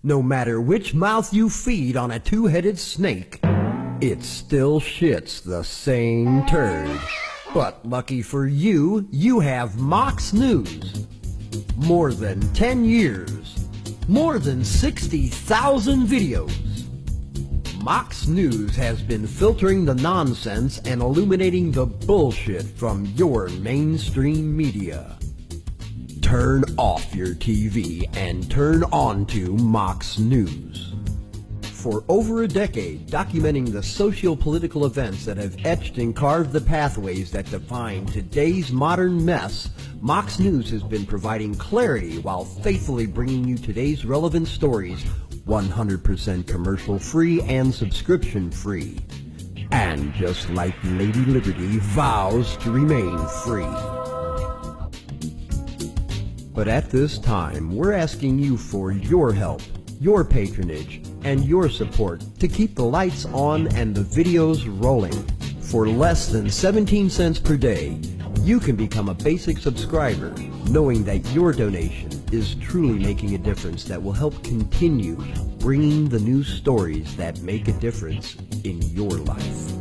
No matter which mouth you feed on a two-headed snake, it still shits the same turd. But lucky for you, you have Mox News. More than 10 years. More than 60,000 videos. Mox News has been filtering the nonsense and illuminating the bullshit from your mainstream media. Turn off your TV and turn on to Mox News. For over a decade, documenting the socio-political events that have etched and carved the pathways that define today's modern mess, Mox News has been providing clarity while faithfully bringing you today's relevant stories 100% commercial-free and subscription-free. And just like Lady Liberty vows to remain free. But at this time, we're asking you for your help, your patronage, and your support to keep the lights on and the videos rolling. For less than 17 cents per day, you can become a basic subscriber, knowing that your donation is truly making a difference that will help continue bringing the news stories that make a difference in your life.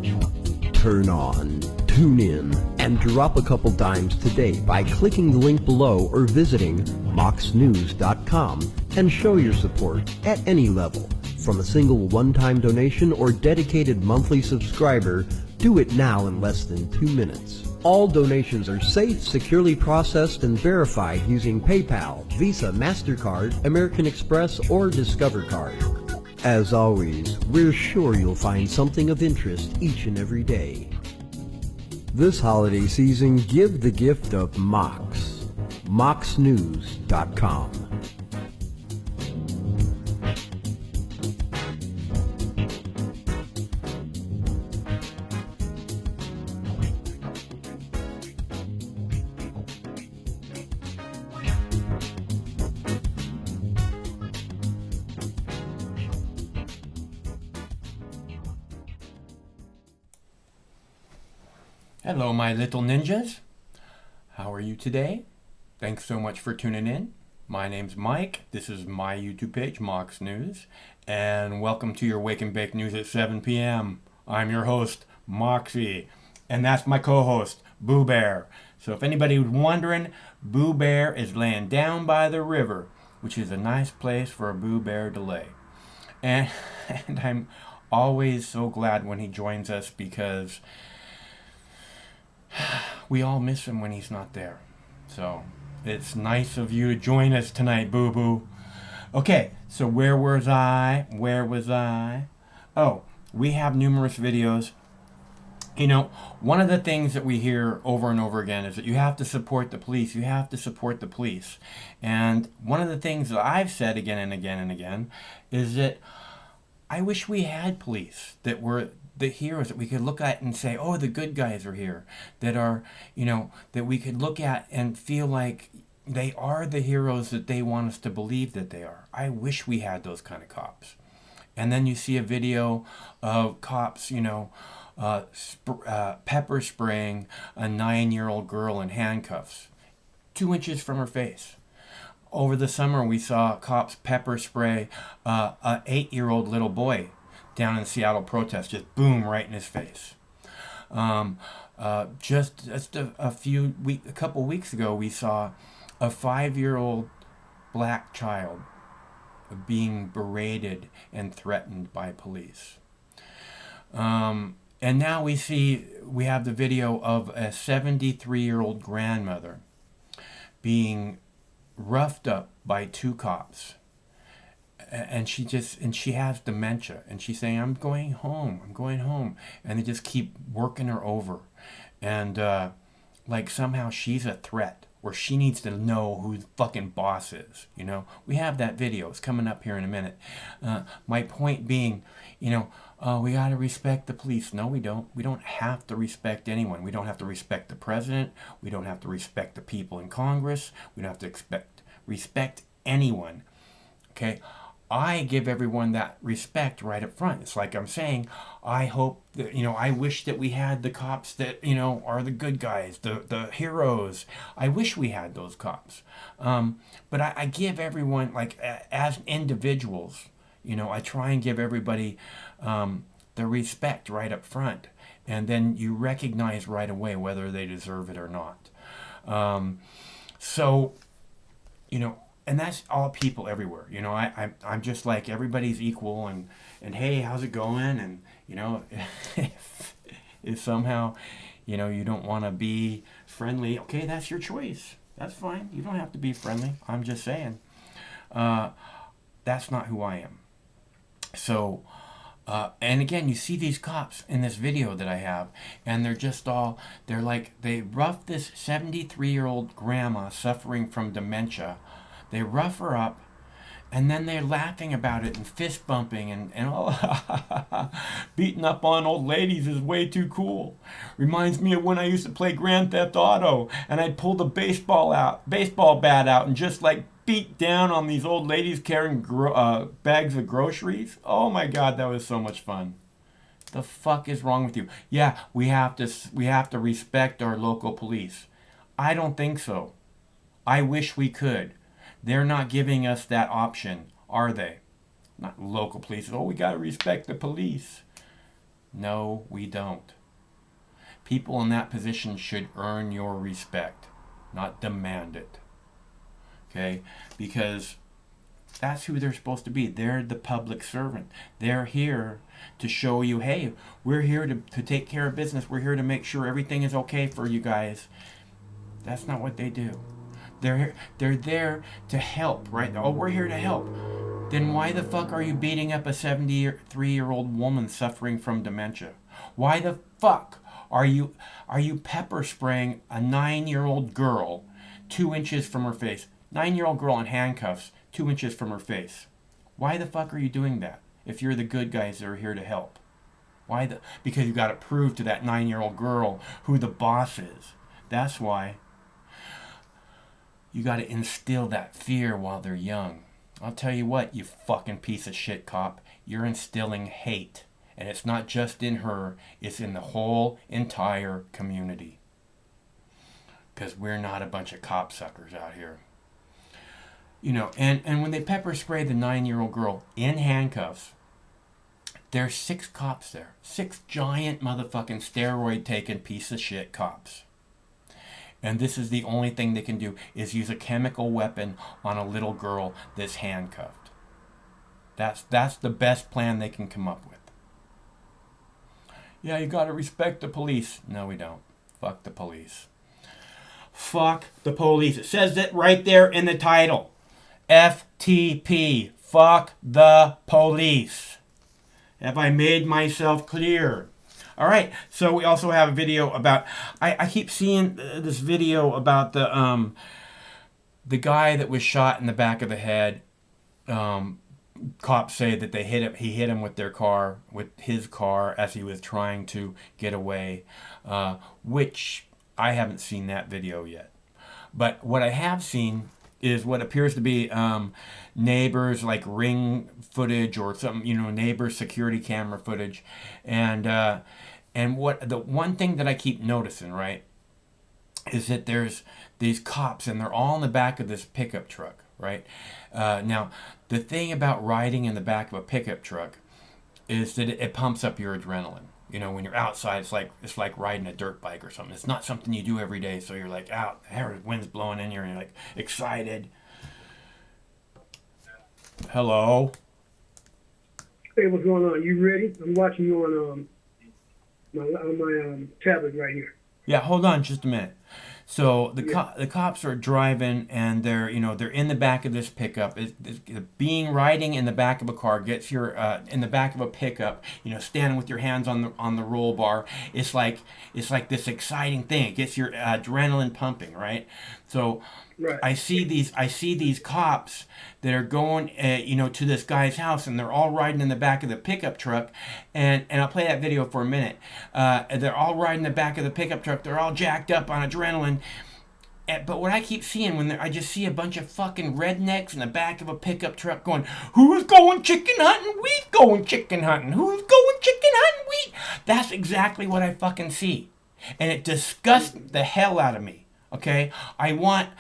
Turn on, tune in, and drop a couple dimes today by clicking the link below or visiting moxnews.com and show your support at any level. From a single one-time donation or dedicated monthly subscriber, do it now in less than 2 minutes. All donations are safe, securely processed, and verified using PayPal, Visa, MasterCard, American Express, or Discover Card. As always, we're sure you'll find something of interest each and every day. This holiday season, give the gift of Mox. moxnews.com. Hello, my little ninjas. How are you today? Thanks so much for tuning in. My name's Mike. This is my YouTube page, Mox News, and welcome to your Wake and Bake News at 7 p.m. I'm your host, Moxie, and that's my co-host, Boo Bear. So if anybody was wondering, Boo Bear is laying down by the river, which is a nice place for a Boo Bear to lay. And I'm always so glad when he joins us because we all miss him when he's not there. So it's nice of you to join us tonight, Boo Boo. Okay, so where was I? Oh, we have numerous videos. You know, one of the things that we hear over and over again is that you have to support the police. You have to support the police. And one of the things that I've said again and again and again is that I wish we had police that were the heroes that we could look at and say, oh, the good guys are here, that are, you know, that we could look at and feel like they are the heroes that they want us to believe that they are. I wish we had those kind of cops. And then you see a video of cops, you know, pepper spraying a 9-year-old girl in handcuffs, 2 inches from her face. Over the summer, we saw cops pepper spray an 8-year-old little boy down in Seattle protest, just boom, right in his face. Just a couple weeks ago, we saw a 5-year-old black child being berated and threatened by police. And now we have the video of a 73-year-old grandmother being roughed up by 2 cops. And she has dementia, and she's saying, I'm going home, and they just keep working her over, and like somehow she's a threat, or she needs to know who the fucking boss is. You know, we have that video. It's coming up here in a minute. My point being, you know, we got to respect the police. No, we don't. We don't have to respect anyone. We don't have to respect the president. We don't have to respect the people in Congress. We don't have to respect anyone. Okay. I give everyone that respect right up front. It's like I'm saying, I hope that, I wish that we had the cops that, are the good guys, the heroes. I wish we had those cops. But I give everyone, like, as individuals, I try and give everybody the respect right up front. And then you recognize right away whether they deserve it or not. So, and that's all people everywhere. I'm just like, everybody's equal, and hey, how's it going? And, if somehow, you don't want to be friendly, okay, that's your choice. That's fine. You don't have to be friendly. I'm just saying. That's not who I am. So, and again, you see these cops in this video that I have, and they rough this 73-year-old grandma suffering from dementia. They rough her up, and then they're laughing about it and fist bumping and oh, beating up on old ladies is way too cool. Reminds me of when I used to play Grand Theft Auto, and I'd pull the baseball bat out, and just like beat down on these old ladies carrying bags of groceries. Oh my God, that was so much fun. The fuck is wrong with you? Yeah, we have to respect our local police. I don't think so. I wish we could. They're not giving us that option, are they? Not local police. Oh, we got to respect the police. No, we don't. People in that position should earn your respect, not demand it. Okay? Because that's who they're supposed to be. They're the public servant. They're here to show you, hey, we're here to take care of business. We're here to make sure everything is okay for you guys. That's not what they do. They're there to help, right? Oh, we're here to help. Then why the fuck are you beating up a 73-year-old woman suffering from dementia? Why the fuck are you pepper spraying a 9-year-old girl 2 inches from her face? 9-year-old girl in handcuffs 2 inches from her face. Why the fuck are you doing that if you're the good guys that are here to help? Because you got to prove to that 9-year-old girl who the boss is. That's why. You got to instill that fear while they're young. I'll tell you what, you fucking piece of shit cop. You're instilling hate. And it's not just in her, it's in the whole entire community. Because we're not a bunch of cop suckers out here. And when they pepper spray the 9-year-old girl in handcuffs, there's 6 cops there. 6 giant motherfucking steroid-taking piece of shit cops. And this is the only thing they can do, is use a chemical weapon on a little girl that's handcuffed. That's the best plan they can come up with. Yeah, you gotta respect the police. No, we don't. Fuck the police. Fuck the police. It says it right there in the title. FTP. Fuck the police. Have I made myself clear? All right, so we also have a video about, I keep seeing this video about the guy that was shot in the back of the head. Cops say that he hit him with his car as he was trying to get away, which I haven't seen that video yet. But what I have seen is what appears to be neighbors, like ring footage or some, neighbors security camera footage, and what the one thing that I keep noticing, right, is that there's these cops and they're all in the back of this pickup truck, right? Now, the thing about riding in the back of a pickup truck is that it pumps up your adrenaline. When you're outside, it's like riding a dirt bike or something. It's not something you do every day, so you're like out, the wind's blowing in here, and you're like excited. Hello. Hey, what's going on? You ready? I'm watching you on my tablet right here. Yeah, hold on just a minute. So the cops are driving, and they're in the back of this pickup. Being riding in the back of a car gets your in the back of a pickup. Standing with your hands on the roll bar. It's like this exciting thing. It gets your adrenaline pumping, right? So right. I see these cops that are going to this guy's house, and they're all riding in the back of the pickup truck, and I'll play that video for a minute. They're all riding in the back of the pickup truck. They're all jacked up on adrenaline, But what I keep seeing I just see a bunch of fucking rednecks in the back of a pickup truck going, "Who's going chicken hunting? We going chicken hunting. Who's going chicken hunting? We." That's exactly what I fucking see, and it disgusts the hell out of me. Okay, I want,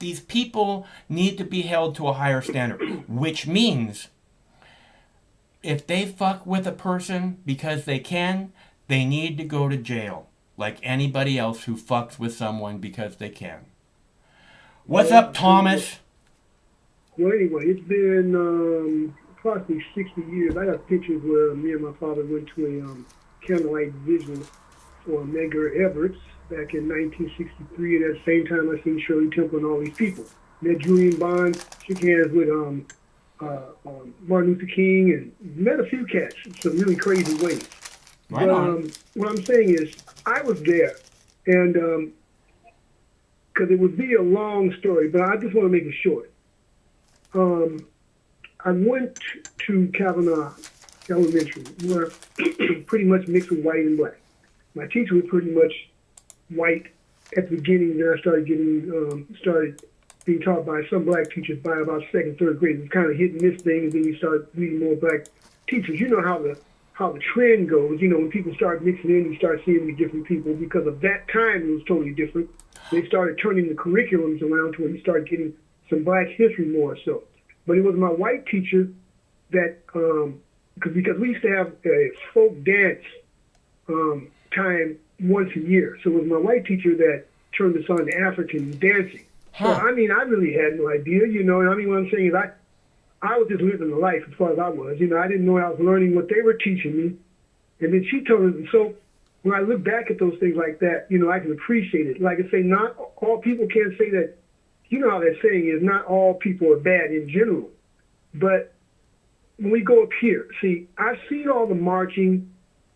these people need to be held to a higher standard, which means if they fuck with a person because they can, they need to go to jail. Like anybody else who fucks with someone because they can. What's up, Thomas? Well, anyway, it's been approximately 60 years. I got pictures where me and my father went to a candlelight vigil for Medgar Evers back in 1963. At that same time, I seen Shirley Temple and all these people. Met Julian Bond, shook hands with Martin Luther King, and met a few cats in some really crazy ways. Right on. What I'm saying is, I was there, and because it would be a long story, but I just want to make it short. I went to Kavanaugh Elementary, where pretty much mixed with white and black. My teacher was pretty much white at the beginning. Then I started being taught by some black teachers by about second, third grade. It was kind of hit and miss thing, and then you start reading more black teachers. You know how the trend goes. When people start mixing in, you start seeing these different people. Because of that time, it was totally different. They started turning the curriculums around to where you start getting some black history more so. But it was my white teacher that, because we used to have a folk dance time once a year. So it was my white teacher that turned us on to African dancing. So, I really had no idea, and what I'm saying is I was just living the life as far as I was. I didn't know I was learning what they were teaching me. And then she told us, and so when I look back at those things like that, I can appreciate it. Like I say, not all people can say that, how that saying is, not all people are bad in general. But when we go up here, see, I've seen all the marching,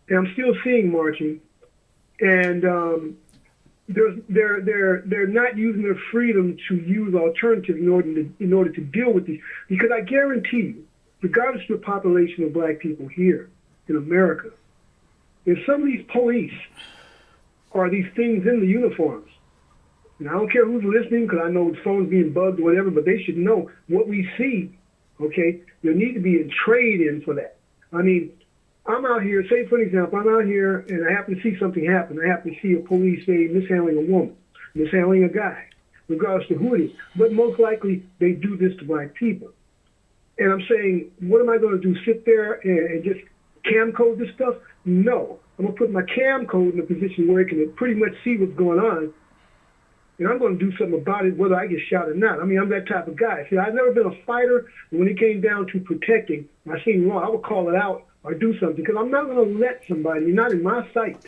and I'm still seeing marching, and they're not using their freedom to use alternatives in order to deal with these. Because I guarantee you, regardless of the population of black people here in America, if some of these police are these things in the uniforms, and I don't care who's listening, because I know the phone's being bugged or whatever, but they should know what we see. Okay, there need to be a trade-in for that. I'm out here, say for an example, I'm out here and I happen to see something happen. I happen to see a police, say, mishandling a woman, mishandling a guy, regardless of who it is. But most likely they do this to black people. And I'm saying, what am I going to do, sit there and just cam code this stuff? No. I'm going to put my cam code in a position where it can pretty much see what's going on. And I'm going to do something about it, whether I get shot or not. I'm that type of guy. See, I've never been a fighter. When it came down to protecting, when I seen wrong, I would call it out or do something. Because I'm not going to let somebody, not in my sight,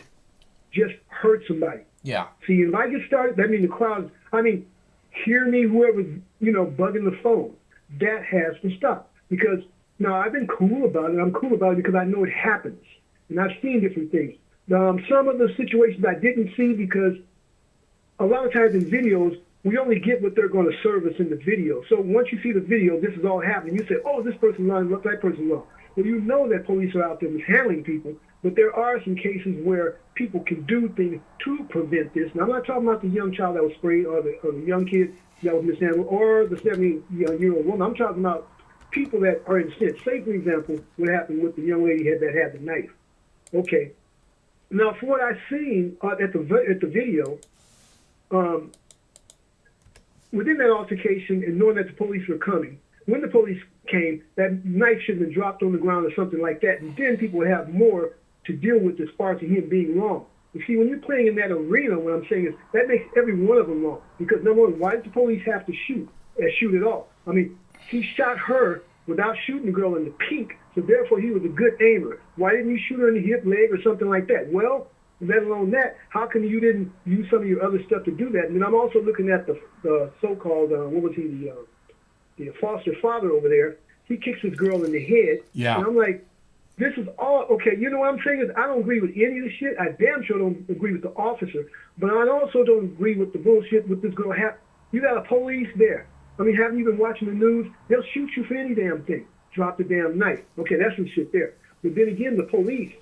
just hurt somebody. Yeah. See, if I get started, that means the crowd, hear me, whoever's, bugging the phone. That has to stop. Because, now, I've been cool about it. I'm cool about it because I know it happens. And I've seen different things. Some of the situations I didn't see because a lot of times in videos, we only get what they're going to serve us in the video. So once you see the video, this is all happening. You say, oh, this person's lying, look, that person's wrong. Well, you know that police are out there mishandling people, but there are some cases where people can do things to prevent this. Now, I'm not talking about the young child that was sprayed or the young kid that was mishandled or the 70-year-old woman. I'm talking about people that are in sin. Say, for example, what happened with the young lady that had the knife. Okay. Now, from what I've seen at the video, within that altercation and knowing that the police were coming, when the police came, that knife should have been dropped on the ground or something like that, and then people would have more to deal with as far as him being wrong. You see, when you're playing in that arena, what I'm saying is that makes every one of them wrong. Because number one, why did the police have to shoot at all? He shot her without shooting the girl in the pink, so therefore he was a good aimer. Why didn't you shoot her in the hip, leg, or something like that? Well, let alone that, how come you didn't use some of your other stuff to do that? And then I'm also looking at the so-called, the foster father over there. He kicks his girl in the head. Yeah. And I'm like, this is all, okay, you know what I'm saying is I don't agree with any of the shit. I damn sure don't agree with the officer. But I also don't agree with the bullshit with this girl. You got a police there. Haven't you been watching the news? They'll shoot you for any damn thing. Drop the damn knife. Okay, that's some shit there. But then again, the police,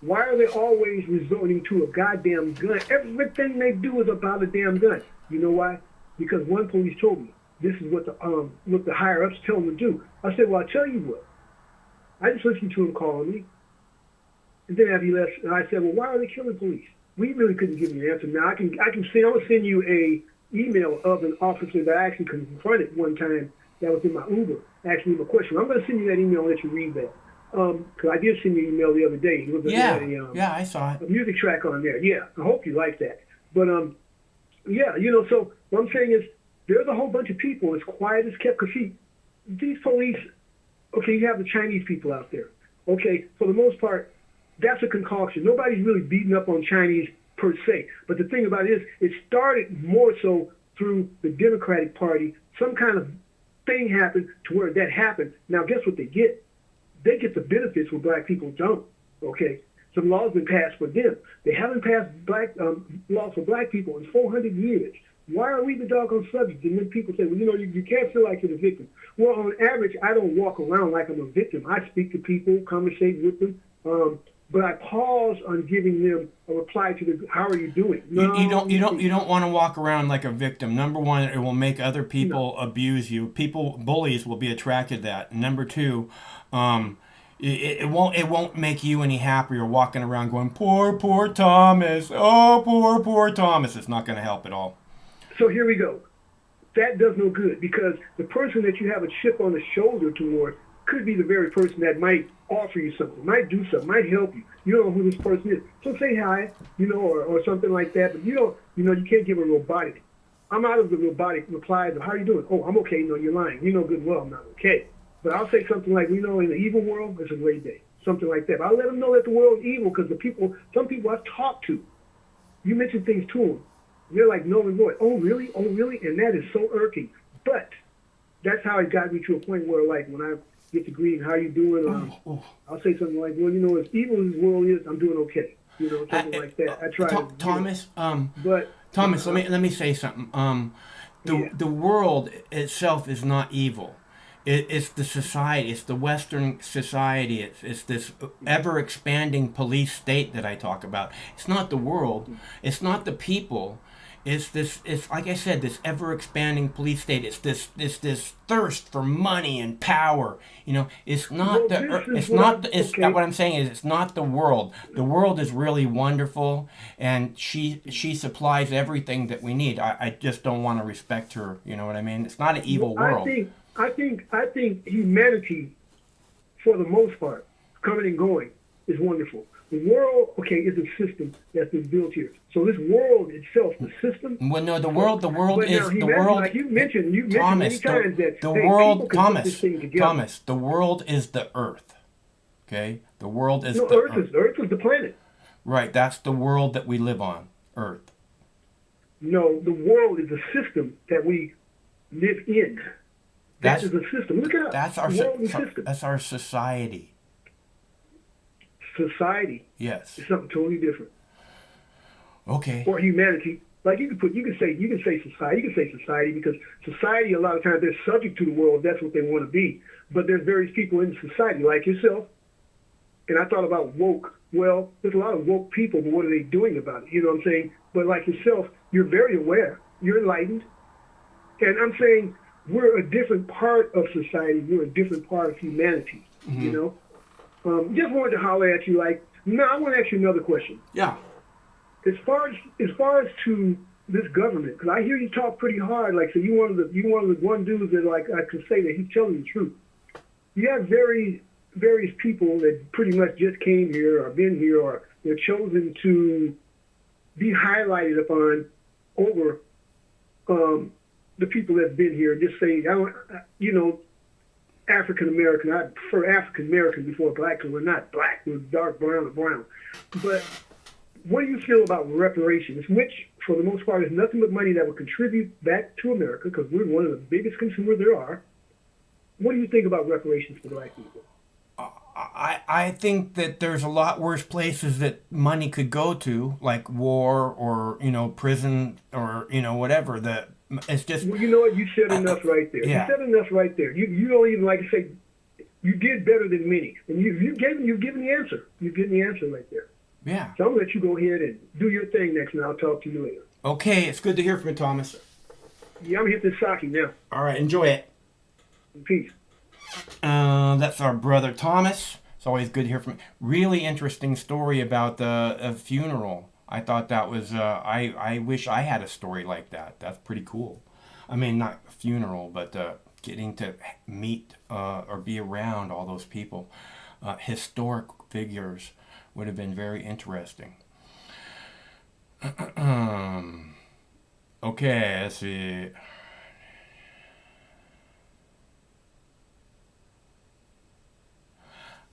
Why are they always resorting to a goddamn gun? Everything they do is about a damn gun. You know why? Because one police told me this is what the higher ups tell them to do. I said, well, I'll tell you what. I just listened to him calling me. And then after he left, and I said, well, why are they killing police? We really couldn't give me an answer. Now I'm gonna send you a email of an officer that I actually confronted one time that was in my Uber, asking him a question. I'm gonna send you that email and let you read that. Because I did send you an email the other day. It was I saw it. A music track on there. Yeah, I hope you like that. But yeah, so what I'm saying is there's a whole bunch of people as quiet as kept. Because see, these police, okay, you have the Chinese people out there. Okay, for the most part, that's a concoction. Nobody's really beating up on Chinese per se. But the thing about it is, it started more so through the Democratic Party. Some kind of thing happened to where that happened. Now, guess what they get? They get the benefits where black people don't. Okay, some laws been passed for them. They haven't passed laws for black people in 400 years. Why are we the doggone subject? And then people say, well, you can't feel like you're the victim. Well, on average, I don't walk around like I'm a victim. I speak to people, conversate with them, but I pause on giving them a reply to the "How are you doing?" You don't want to walk around like a victim. Number one, it will make other people abuse you. Bullies will be attracted to that. Number two, it won't make you any happier walking around going, poor Thomas. Oh, poor Thomas. It's not going to help at all. So here we go. That does no good, because the person that you have a chip on the shoulder toward could be the very person that might offer you something, might do something, might help you. You don't know who this person is. So say hi, or something like that. But you can't give a robotic. I'm out of the robotic replies of, how are you doing? Oh, I'm okay. No, you're lying. You know good and well I'm not okay. But I'll say something like, in the evil world, it's a great day. Something like that. But I'll let them know that the world's evil, because some people I've talked to, you mention things to them, they're like null and void. Oh, really? Oh, really? And that is so irking. But that's how it got me to a point where, like, when I get to greeting, how you doing? I'll say something like, well, as evil as the world is, I'm doing okay. Something like that. I try to. Thomas, let me say something. The world itself is not evil. It's the society. It's the Western society. It's this ever-expanding police state that I talk about. It's not the world. It's not the people. It's like I said, this ever-expanding police state. It's this thirst for money and power. It's not what I'm saying is, it's not the world. The world is really wonderful, and she supplies everything that we need. I just don't want to respect her. You know what I mean? It's not an evil world. I think humanity, for the most part, coming and going, is wonderful. The world, is a system that's been built here. So this world itself, the system. Well, no, the world is the world. Like you mentioned Thomas, many times that the world, Thomas, the world is the Earth. Okay, the world is Earth is the planet. Right, that's the world that we live on, Earth. No, the world is a system that we live in. That is a system. Look it up. That's our system. That's our society. Society. Yes. It's something totally different. Okay. Or humanity. Like you can say society. You can say society, because society, a lot of times, they're subject to the world. That's what they want to be. But there's various people in society, like yourself. And I thought about woke. Well, there's a lot of woke people, but what are they doing about it? You know what I'm saying? But like yourself, you're very aware. You're enlightened. And I'm saying, we're a different part of society. We're a different part of humanity. Mm-hmm. Just wanted to holler at you. I want to ask you another question. Yeah. As far as to this government, because I hear you talk pretty hard. Like, so you one of the one dudes that, like, I can say that he's telling the truth. You have various people that pretty much just came here or been here, or they're chosen to be highlighted upon over the people that's been here. Just say, African American. I prefer African American before black, because we're not black. We're dark brown or brown. But what do you feel about reparations, which, for the most part, is nothing but money that will contribute back to America, because we're one of the biggest consumers there are? What do you think about reparations for black people? I think that there's a lot worse places that money could go to, like war or, prison or, whatever. It's just... Well, you know what? You said enough right there. Yeah. You said enough right there. You don't even, like I say, you did better than many, and you've given the answer. You've given the answer right there. Yeah. So I'm gonna let you go ahead and do your thing next, and I'll talk to you later. Okay, it's good to hear from you, Thomas. Yeah, I'm hitting the sake now. All right, enjoy it. Peace. That's our brother Thomas. It's always good to hear from him. Really interesting story about the funeral. I thought that was, I wish I had a story like that. That's pretty cool. I mean, not a funeral, but getting to meet or be around all those people. Historic figures would have been very interesting. Okay, let's see.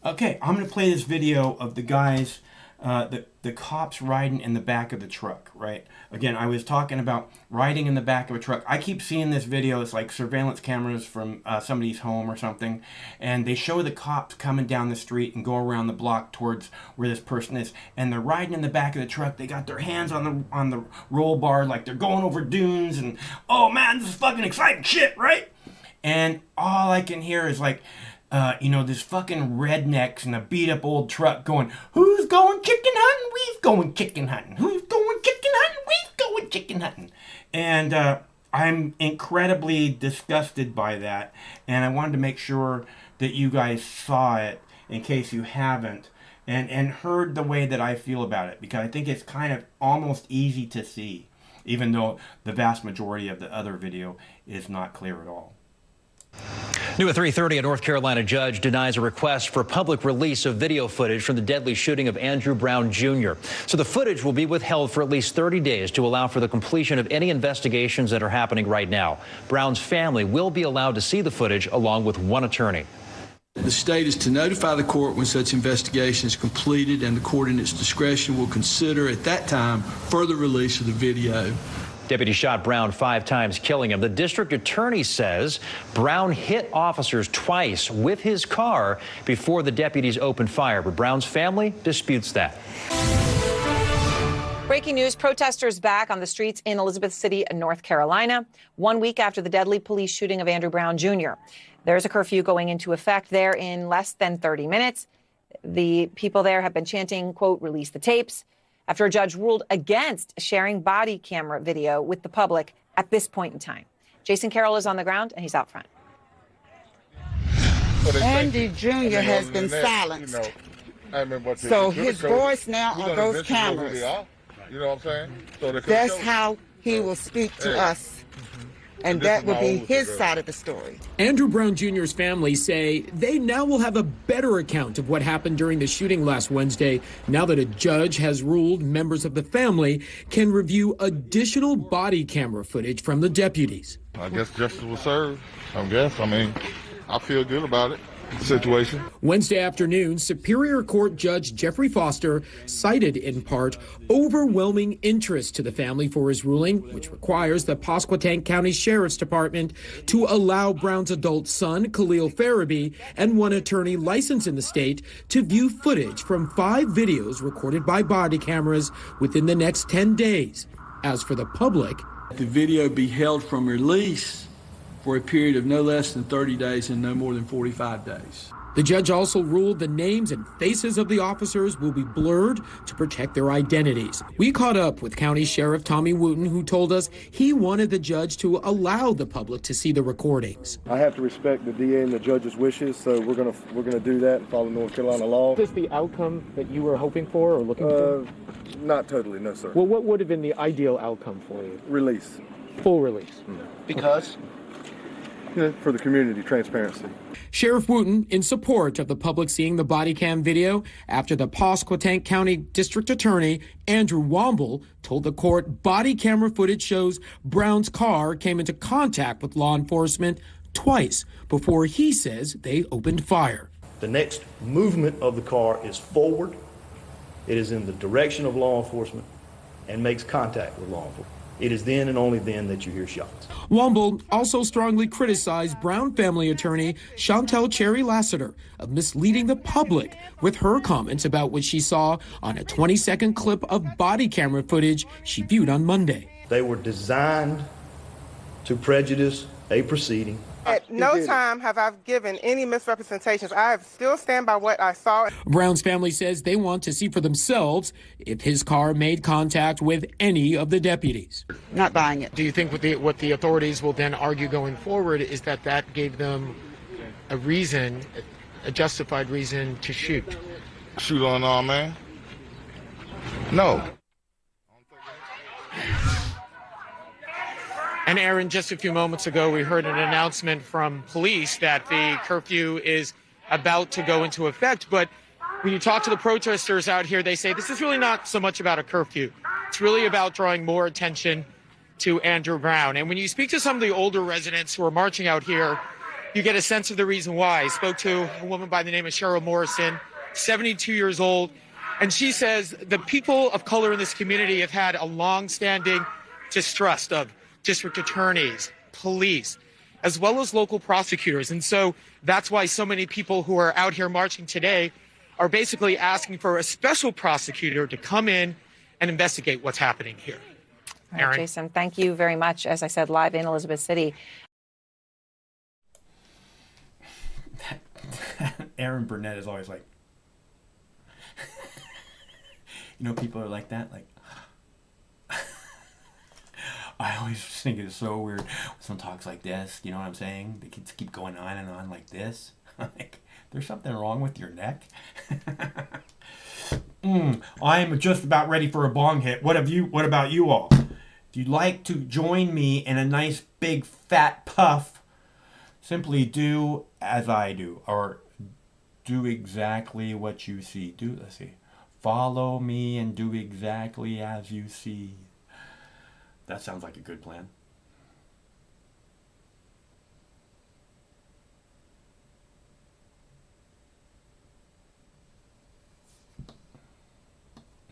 Okay, I'm going to play this video of the guys, the cops riding in the back of the truck, right? Again, I was talking about riding in the back of a truck. I keep seeing this video. It's like surveillance cameras from somebody's home or something. And they show the cops coming down the street and go around the block towards where this person is. And they're riding in the back of the truck. They got their hands on the roll bar like they're going over dunes. And, oh, man, this is fucking exciting shit, right? And all I can hear is like, this fucking rednecks in a beat-up old truck going, who's going chicken hunting? We've going chicken hunting. Who's going chicken hunting? We've going chicken hunting. And I'm incredibly disgusted by that. And I wanted to make sure that you guys saw it in case you haven't and heard the way that I feel about it. Because I think it's kind of almost easy to see, even though the vast majority of the other video is not clear at all. New at 3:30, a North Carolina judge denies a request for public release of video footage from the deadly shooting of Andrew Brown Jr. So the footage will be withheld for at least 30 days to allow for the completion of any investigations that are happening right now. Brown's family will be allowed to see the footage along with one attorney. The state is to notify the court when such investigation is completed, and the court in its discretion will consider at that time further release of the video. Deputy shot Brown 5 times, killing him. The district attorney says Brown hit officers twice with his car before the deputies opened fire, but Brown's family disputes that. Breaking news, protesters back on the streets in Elizabeth City, North Carolina, 1 week after the deadly police shooting of Andrew Brown Jr. There's a curfew going into effect there in less than 30 minutes. The people there have been chanting, quote, release the tapes, after a judge ruled against sharing body camera video with the public at this point in time. Jason Carroll is on the ground, and he's out front. Andy Jr. has been silenced. So his voice now on those cameras. You know what I'm saying? So that's how he will speak to us. And that will be his side of the story. Andrew Brown Jr.'s family say they now will have a better account of what happened during the shooting last Wednesday, now that a judge has ruled members of the family can review additional body camera footage from the deputies. I guess justice will serve. I feel good about it. Situation. Wednesday afternoon, Superior Court Judge Jeffrey Foster cited in part overwhelming interest to the family for his ruling, which requires the Pasquotank County Sheriff's Department to allow Brown's adult son, Khalil Farabee, and one attorney licensed in the state to view footage from 5 videos recorded by body cameras within the next 10 days. As for the public, the video be held from release for a period of no less than 30 days and no more than 45 days. The judge also ruled the names and faces of the officers will be blurred to protect their identities. We caught up with County Sheriff Tommy Wooten, who told us he wanted the judge to allow the public to see the recordings. I have to respect the DA and the judge's wishes, so we're gonna do that and follow North Carolina law. Is this the outcome that you were hoping for or looking for? Not totally, no, sir. Well, what would have been the ideal outcome for you? Release. Full release. Because? For the community, transparency. Sheriff Wooten in support of the public seeing the body cam video after the Pasquotank County District Attorney Andrew Womble told the court body camera footage shows Brown's car came into contact with law enforcement twice before he says they opened fire. The next movement of the car is forward. It is in the direction of law enforcement and makes contact with law enforcement. It is then and only then that you hear shots. Womble also strongly criticized Brown family attorney Chantel Cherry Lassiter of misleading the public with her comments about what she saw on a 20-second clip of body camera footage she viewed on Monday. They were designed to prejudice a proceeding At no time have I given any misrepresentations. I still stand by what I saw. Brown's family says they want to see for themselves if his car made contact with any of the deputies. Not buying it. Do you think what the authorities will then argue going forward is that gave them a reason, a justified reason to shoot? Shoot on our man? No. And Aaron, just a few moments ago, we heard an announcement from police that the curfew is about to go into effect. But when you talk to the protesters out here, they say this is really not so much about a curfew. It's really about drawing more attention to Andrew Brown. And when you speak to some of the older residents who are marching out here, you get a sense of the reason why. I spoke to a woman by the name of Cheryl Morrison, 72 years old, and she says the people of color in this community have had a long-standing distrust of district attorneys, police, as well as local prosecutors. And so that's why so many people who are out here marching today are basically asking for a special prosecutor to come in and investigate what's happening here. All right, Jason, thank you very much. As I said, live in Elizabeth City. Aaron Burnett is always like, you know, people are like that, like, I always think it's so weird when someone talks like this, you know what I'm saying? They can keep going on and on like this. Like, there's something wrong with your neck. I'm just about ready for a bong hit. What about you all? If you'd like to join me in a nice big fat puff, simply do as I do, or do exactly what you see. Let's see. Follow me and do exactly as you see. That sounds like a good plan.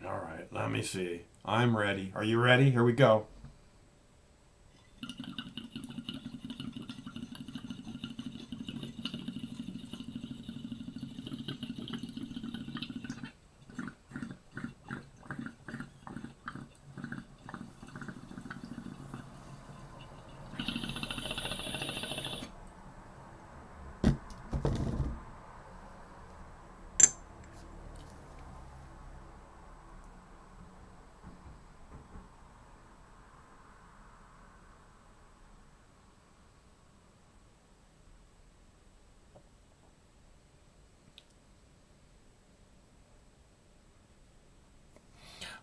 All right, let me see. I'm ready. Are you ready? Here we go.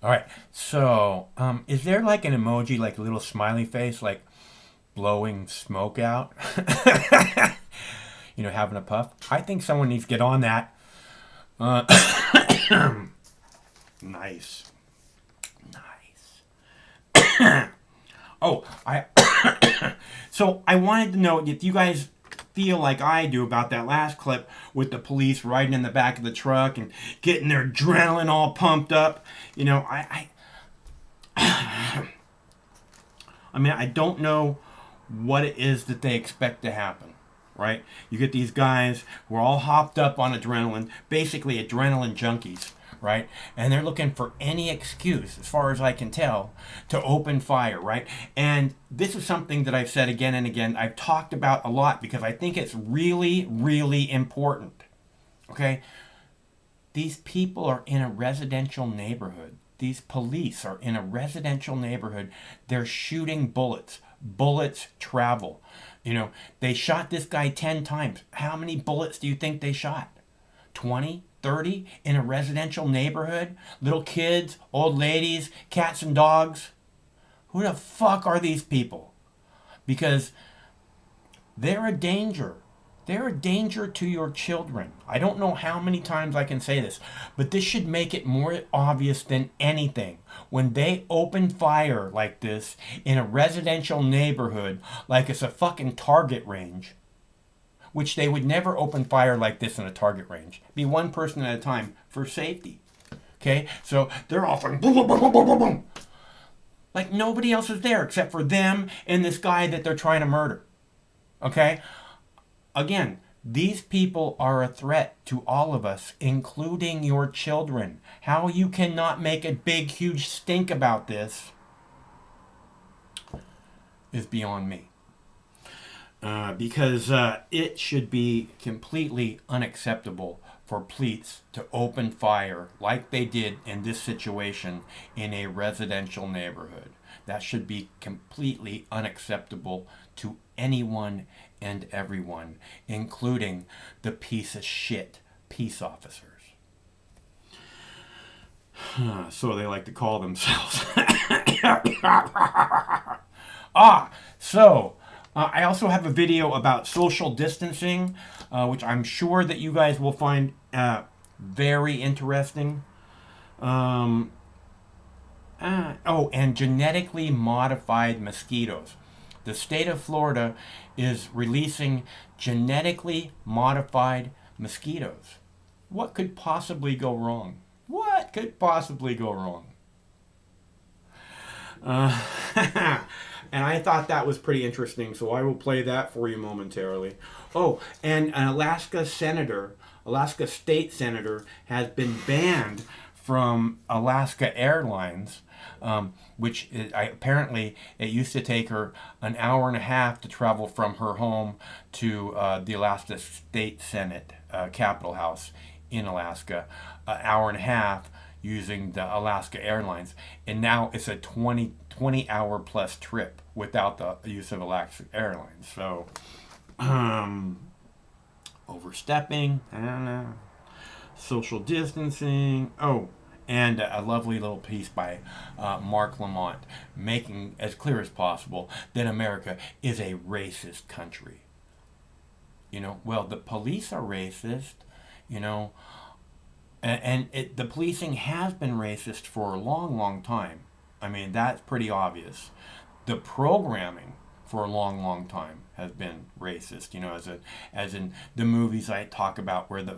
All right, so is there like an emoji, like a little smiley face, like blowing smoke out? You know, having a puff? I think someone needs to get on that. Nice. Oh, so I wanted to know if you guys feel like I do about that last clip with the police riding in the back of the truck and getting their adrenaline all pumped up. You know, I mean, I don't know what it is that they expect to happen, right? You get these guys who are all hopped up on adrenaline, basically adrenaline junkies, right? And they're looking for any excuse, as far as I can tell, to open fire, right? And this is something that I've said again and again, I've talked about a lot because I think it's really, really important, okay? These people are in a residential neighborhood. These police are in a residential neighborhood. They're shooting bullets. Bullets travel. You know, they shot this guy 10 times. How many bullets do you think they shot? 20? 30 in a residential neighborhood? Little kids, old ladies, cats and dogs. Who the fuck are these people? Because they're a danger. They're a danger to your children. I don't know how many times I can say this, but this should make it more obvious than anything. When they open fire like this in a residential neighborhood, like it's a fucking target range, which they would never open fire like this in a target range. Be one person at a time for safety. Okay? So they're all fucking boom, boom, boom, boom, boom, boom. Like nobody else is there except for them and this guy that they're trying to murder. Okay? Again, these people are a threat to all of us, including your children. How you cannot make a big, huge stink about this is beyond me. because it should be completely unacceptable for police to open fire like they did in this situation in a residential neighborhood. That should be completely unacceptable to anyone and everyone, including the piece of shit peace officers. So they like to call themselves. I also have a video about social distancing, which I'm sure that you guys will find very interesting. And genetically modified mosquitoes. The state of Florida is releasing genetically modified mosquitoes. What could possibly go wrong? What could possibly go wrong? And I thought that was pretty interesting, so I will play that for you momentarily. Oh, and an Alaska state senator, has been banned from Alaska Airlines, which apparently it used to take her an hour and a half to travel from her home to the Alaska State Senate Capitol House in Alaska, an hour and a half using the Alaska Airlines, and now it's a 20-hour plus trip without the use of Alaska Airlines. So, overstepping, I don't know, social distancing. Oh, and a lovely little piece by Mark Lamont, making as clear as possible that America is a racist country. You know, well, the police are racist, you know, and the policing has been racist for a long, long time. I mean, that's pretty obvious. The programming for a long, long time has been racist. You know, as in the movies I talk about, where the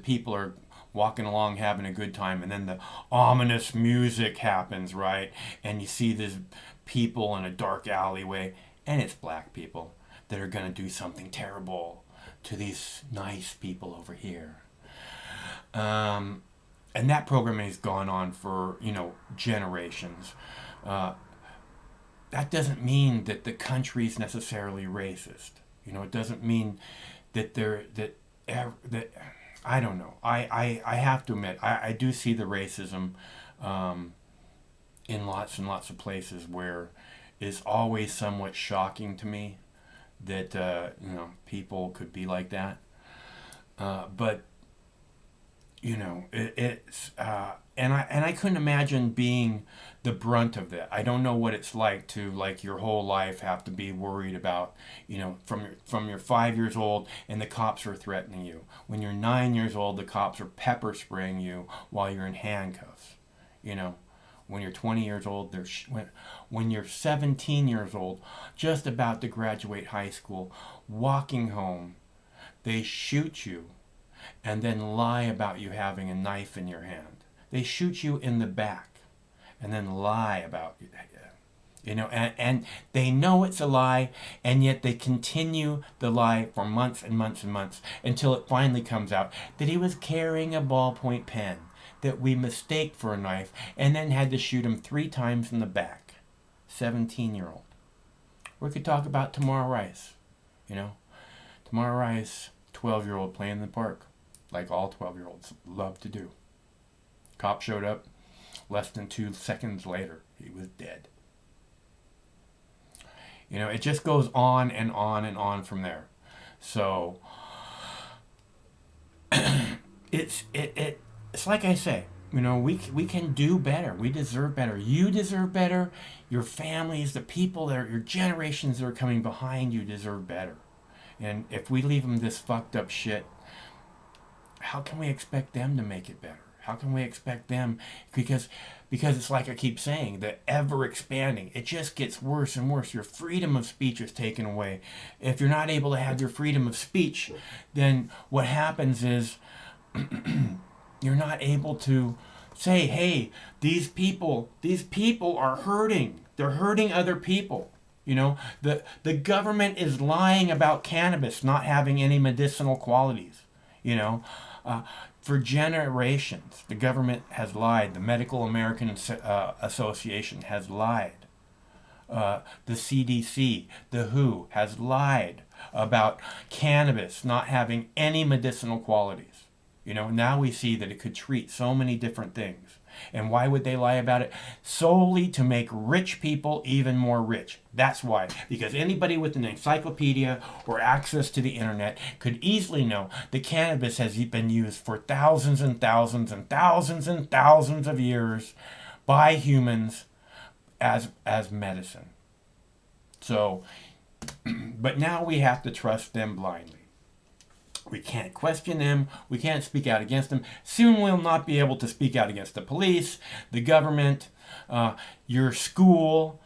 people are walking along having a good time, and then the ominous music happens, right? And you see these people in a dark alleyway, and it's black people that are going to do something terrible to these nice people over here. And that programming has gone on for, generations. That doesn't mean that the country's necessarily racist. It doesn't mean that I don't know. I have to admit, I do see the racism in lots and lots of places, where it's always somewhat shocking to me that, people could be like that. But it's and I couldn't imagine being the brunt of that. I don't know what it's like to, your whole life have to be worried about, from your 5 years old and the cops are threatening you. When you're 9 years old, the cops are pepper spraying you while you're in handcuffs. When you're 20 years old, when you're 17 years old, just about to graduate high school, walking home, they shoot you and then lie about you having a knife in your hand. They shoot you in the back and then lie about you. And they know it's a lie, and yet they continue the lie for months and months and months, until it finally comes out that he was carrying a ballpoint pen that we mistake for a knife, and then had to shoot him 3 times in the back. 17-year-old. We could talk about Tamar Rice. Tamar Rice, 12-year-old, playing in the park, like all 12-year-olds love to do. Cop showed up. Less than 2 seconds later, he was dead. It just goes on and on and on from there. So it's like I say, we can do better. We deserve better. You deserve better. Your families, the people your generations that are coming behind you deserve better. And if we leave them this fucked up shit, how can we expect them to make it better? How can we expect them? Because it's like I keep saying, the ever expanding. It just gets worse and worse. Your freedom of speech is taken away. If you're not able to have your freedom of speech, then what happens is you're not able to say, hey, these people are hurting. They're hurting other people. The government is lying about cannabis not having any medicinal qualities. For generations, the government has lied. The Medical American Association has lied The CDC, the WHO, has lied about cannabis not having any medicinal qualities. You know, now we see that it could treat so many different things. And why would they lie about it? Solely to make rich people even more rich. That's why. Because anybody with an encyclopedia or access to the internet could easily know that cannabis has been used for thousands and thousands and thousands and thousands of years by humans as medicine. So, but now we have to trust them blindly. We can't question them. We can't speak out against them. Soon we'll not be able to speak out against the police, the government, your school.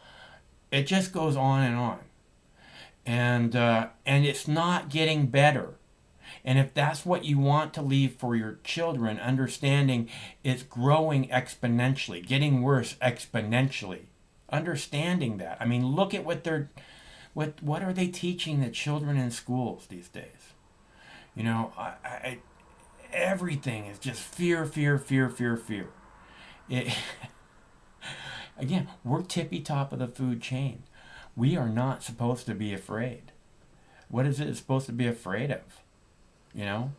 It just goes on and on. And it's not getting better. And if that's what you want to leave for your children, understanding it's growing exponentially, getting worse exponentially. Understanding that. I mean, look at what are they teaching the children in schools these days? You know, everything is just fear, fear, fear, fear, fear. Again, we're tippy top of the food chain. We are not supposed to be afraid. What is it supposed to be afraid of? You know?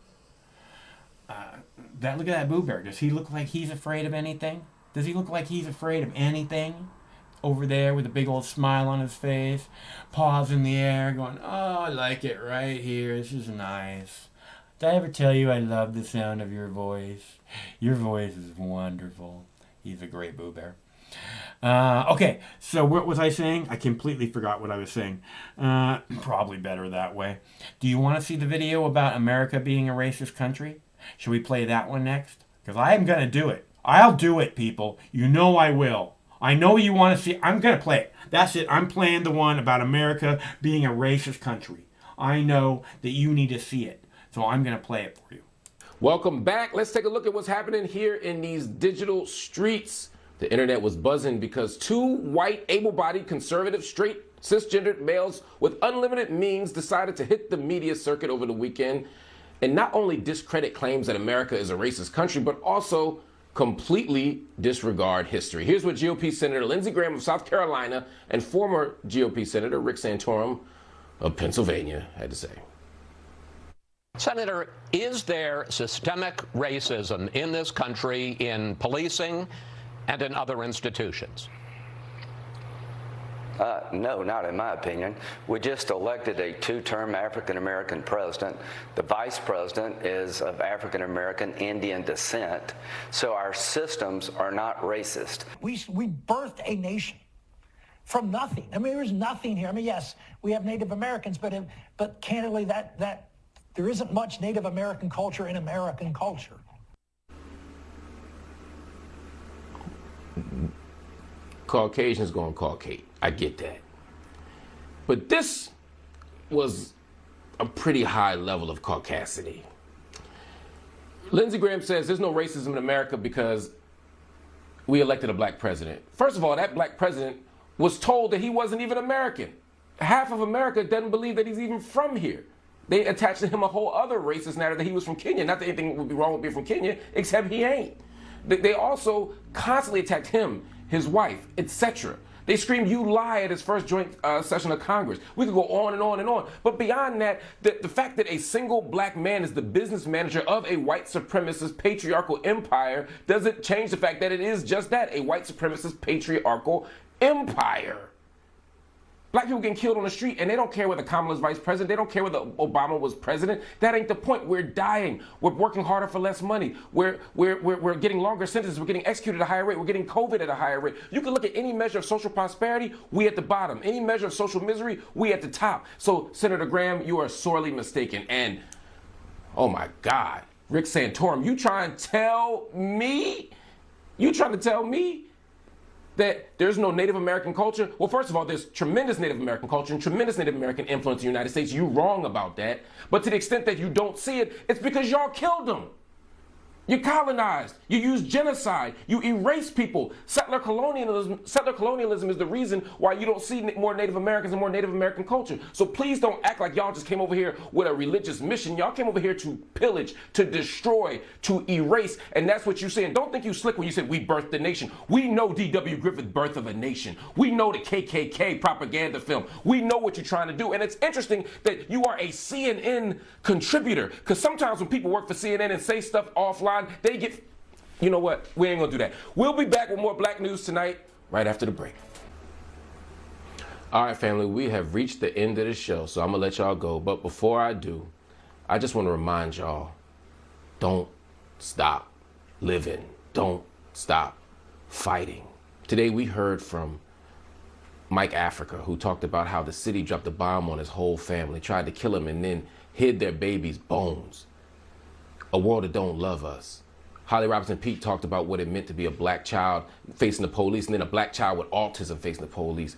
Look at that Boo Bear. Does he look like he's afraid of anything? Does he look like he's afraid of anything? Over there with a big old smile on his face, paws in the air, going, oh, I like it right here. This is nice. Did I ever tell you I love the sound of your voice? Your voice is wonderful. He's a great Boo Bear. Okay, so what was I saying? I completely forgot what I was saying. Probably better that way. Do you want to see the video about America being a racist country? Should we play that one next? Because I am going to do it. I'll do it, people. You know I will. I know you want to see. I'm going to play it. That's it. I'm playing the one about America being a racist country. I know that you need to see it. So I'm going to play it for you. Welcome back. Let's take a look at what's happening here in these digital streets. The internet was buzzing because two white, able-bodied, conservative, straight, cisgendered males with unlimited means decided to hit the media circuit over the weekend and not only discredit claims that America is a racist country, but also completely disregard history. Here's what GOP Senator Lindsey Graham of South Carolina and former GOP Senator Rick Santorum of Pennsylvania had to say. Senator, is there systemic racism in this country in policing and in other institutions? No, not in my opinion. We just elected a two-term African-American president. The vice president is of African-American Indian descent. So our systems are not racist. We birthed a nation from nothing. I mean, there's nothing here. I mean, yes, we have Native Americans, but candidly, that there isn't much Native American culture in American culture. Caucasians gonna Caucasian. I get that. But this was a pretty high level of caucasity. Lindsey Graham says there's no racism in America because we elected a black president. First of all, that black president was told that he wasn't even American. Half of America doesn't believe that he's even from here. They attached to him a whole other racist narrative that he was from Kenya. Not that anything would be wrong with being from Kenya, except he ain't. They also constantly attacked him, his wife, etc. They screamed, "You lie," at his first joint session of Congress. We could go on and on and on. But beyond that, the fact that a single black man is the business manager of a white supremacist patriarchal empire doesn't change the fact that it is just that, a white supremacist patriarchal empire. Black people getting killed on the street, and they don't care whether Kamala's vice president. They don't care whether Obama was president. That ain't the point. We're dying. We're working harder for less money. We're getting longer sentences. We're getting executed at a higher rate. We're getting COVID at a higher rate. You can look at any measure of social prosperity, we at the bottom. Any measure of social misery, we at the top. So, Senator Graham, you are sorely mistaken. And, oh my God, Rick Santorum, you trying to tell me that there's no Native American culture? Well, first of all, there's tremendous Native American culture and tremendous Native American influence in the United States. You're wrong about that. But to the extent that you don't see it, it's because y'all killed them. You colonized. You use genocide. You erase people. Settler colonialism is the reason why you don't see more Native Americans and more Native American culture. So please don't act like y'all just came over here with a religious mission. Y'all came over here to pillage, to destroy, to erase, and that's what you're saying. Don't think you slick when you said we birthed the nation. We know D.W. Griffith's Birth of a Nation. We know the KKK propaganda film. We know what you're trying to do, and it's interesting that you are a CNN contributor, because sometimes when people work for CNN and say stuff offline, they get, you know what, we ain't gonna do that. We'll be back with more Black News tonight, right after the break. All right, family, we have reached the end of the show, so I'm gonna let y'all go. But before I do, I just wanna remind y'all, don't stop living. Don't stop fighting. Today we heard from Mike Africa, who talked about how the city dropped a bomb on his whole family, tried to kill him, and then hid their baby's bones. A world that don't love us. Holly Robinson Peete talked about what it meant to be a black child facing the police, and then a black child with autism facing the police.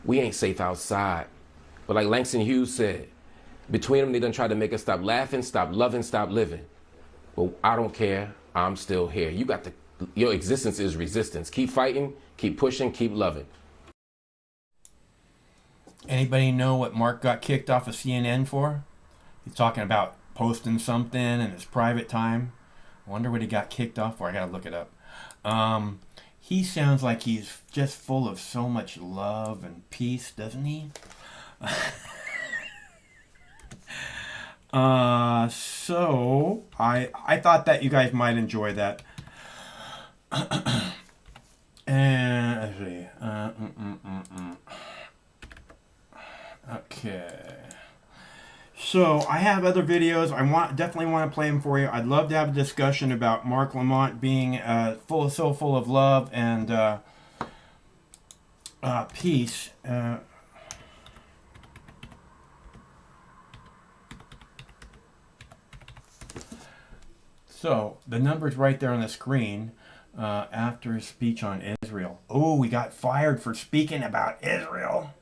We ain't safe outside. But like Langston Hughes said, between them, they done tried to make us stop laughing, stop loving, stop living. Well, I don't care. I'm still here. Your existence is resistance. Keep fighting, keep pushing, keep loving. Anybody know what Mark got kicked off of CNN for? He's talking about posting something in his private time. I wonder what he got kicked off for. I gotta look it up. He sounds like he's just full of so much love and peace, doesn't he? So I thought that you guys might enjoy that. And let's see. Okay. So I have other videos. Definitely want to play them for you. I'd love to have a discussion about Mark Lamont being so full of love and peace. So the number's right there on the screen. After his speech on Israel. Oh, we got fired for speaking about Israel.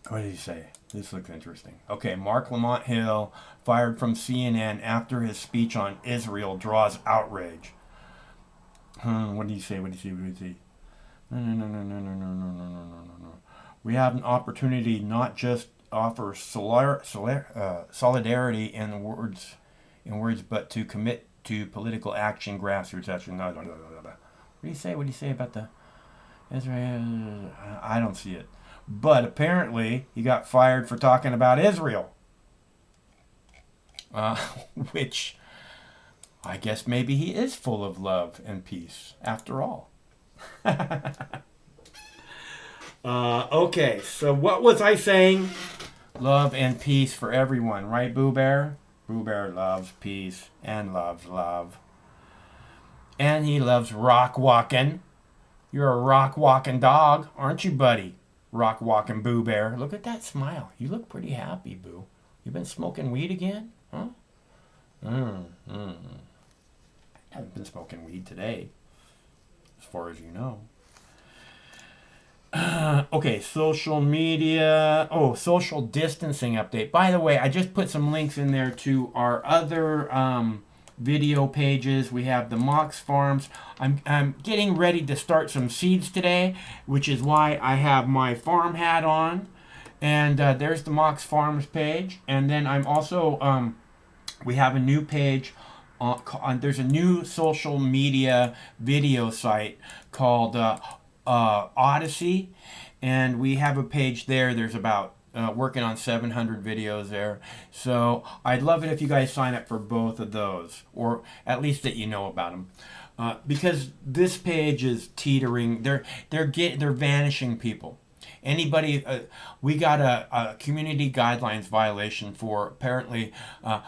What did he say? This looks interesting. Okay, Mark Lamont Hill fired from CNN after his speech on Israel draws outrage. What did he say? What did he say? No. We have an opportunity not just offer solidarity in words, but to commit to political action, grassroots action. What do you say? What do you say about the Israel? I don't see it. But apparently, he got fired for talking about Israel. Which, I guess maybe he is full of love and peace, after all. Okay, so what was I saying? Love and peace for everyone, right, Boo Bear? Boo Bear loves peace and loves love. And he loves rock walking. You're a rock walking dog, aren't you, buddy? Rock walking Boo Bear. Look at that smile. You look pretty happy, Boo. You been smoking weed again? Huh? I haven't been smoking weed today, as far as you know. Okay, social media. Oh, social distancing update. By the way, I just put some links in there to our other video pages. We have the Mox Farms. I'm getting ready to start some seeds today, which is why I have my farm hat on. And there's the Mox Farms page. And then I'm also, we have a new page. There's a new social media video site called Odyssey, and we have a page there. There's about working on 700 videos there, so I'd love it if you guys sign up for both of those, or at least that you know about them, because this page is teetering. They're vanishing people. Anybody, we got a community guidelines violation for apparently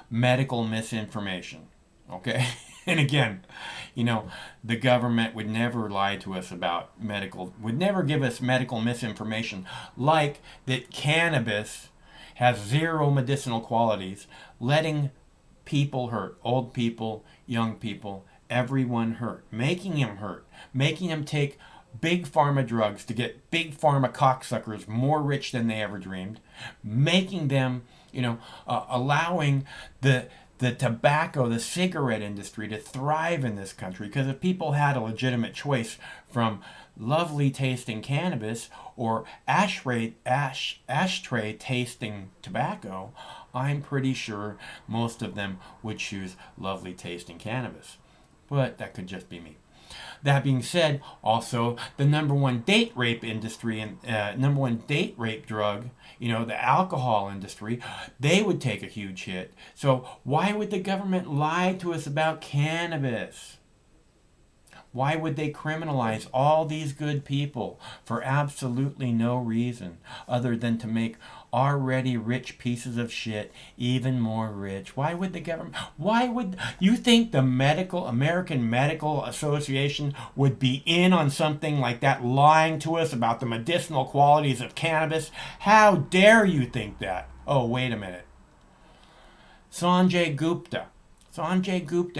medical misinformation. Okay. And again, you know, the government would never lie to us about would never give us medical misinformation, like that cannabis has zero medicinal qualities, letting people hurt, old people, young people, everyone hurt, making them take big pharma drugs to get big pharma cocksuckers more rich than they ever dreamed, making them, allowing the tobacco, the cigarette industry to thrive in this country. Because if people had a legitimate choice from lovely tasting cannabis or ashtray tasting tobacco, I'm pretty sure most of them would choose lovely tasting cannabis. But that could just be me. That being said, also the number one date rape industry and number one date rape drug, the alcohol industry, they would take a huge hit. So why would the government lie to us about cannabis? Why would they criminalize all these good people for absolutely no reason other than to make already rich pieces of shit even more rich? Why would the government, you think the American Medical Association would be in on something like that, lying to us about the medicinal qualities of cannabis? How dare you think that? Oh, wait a minute. Sanjay Gupta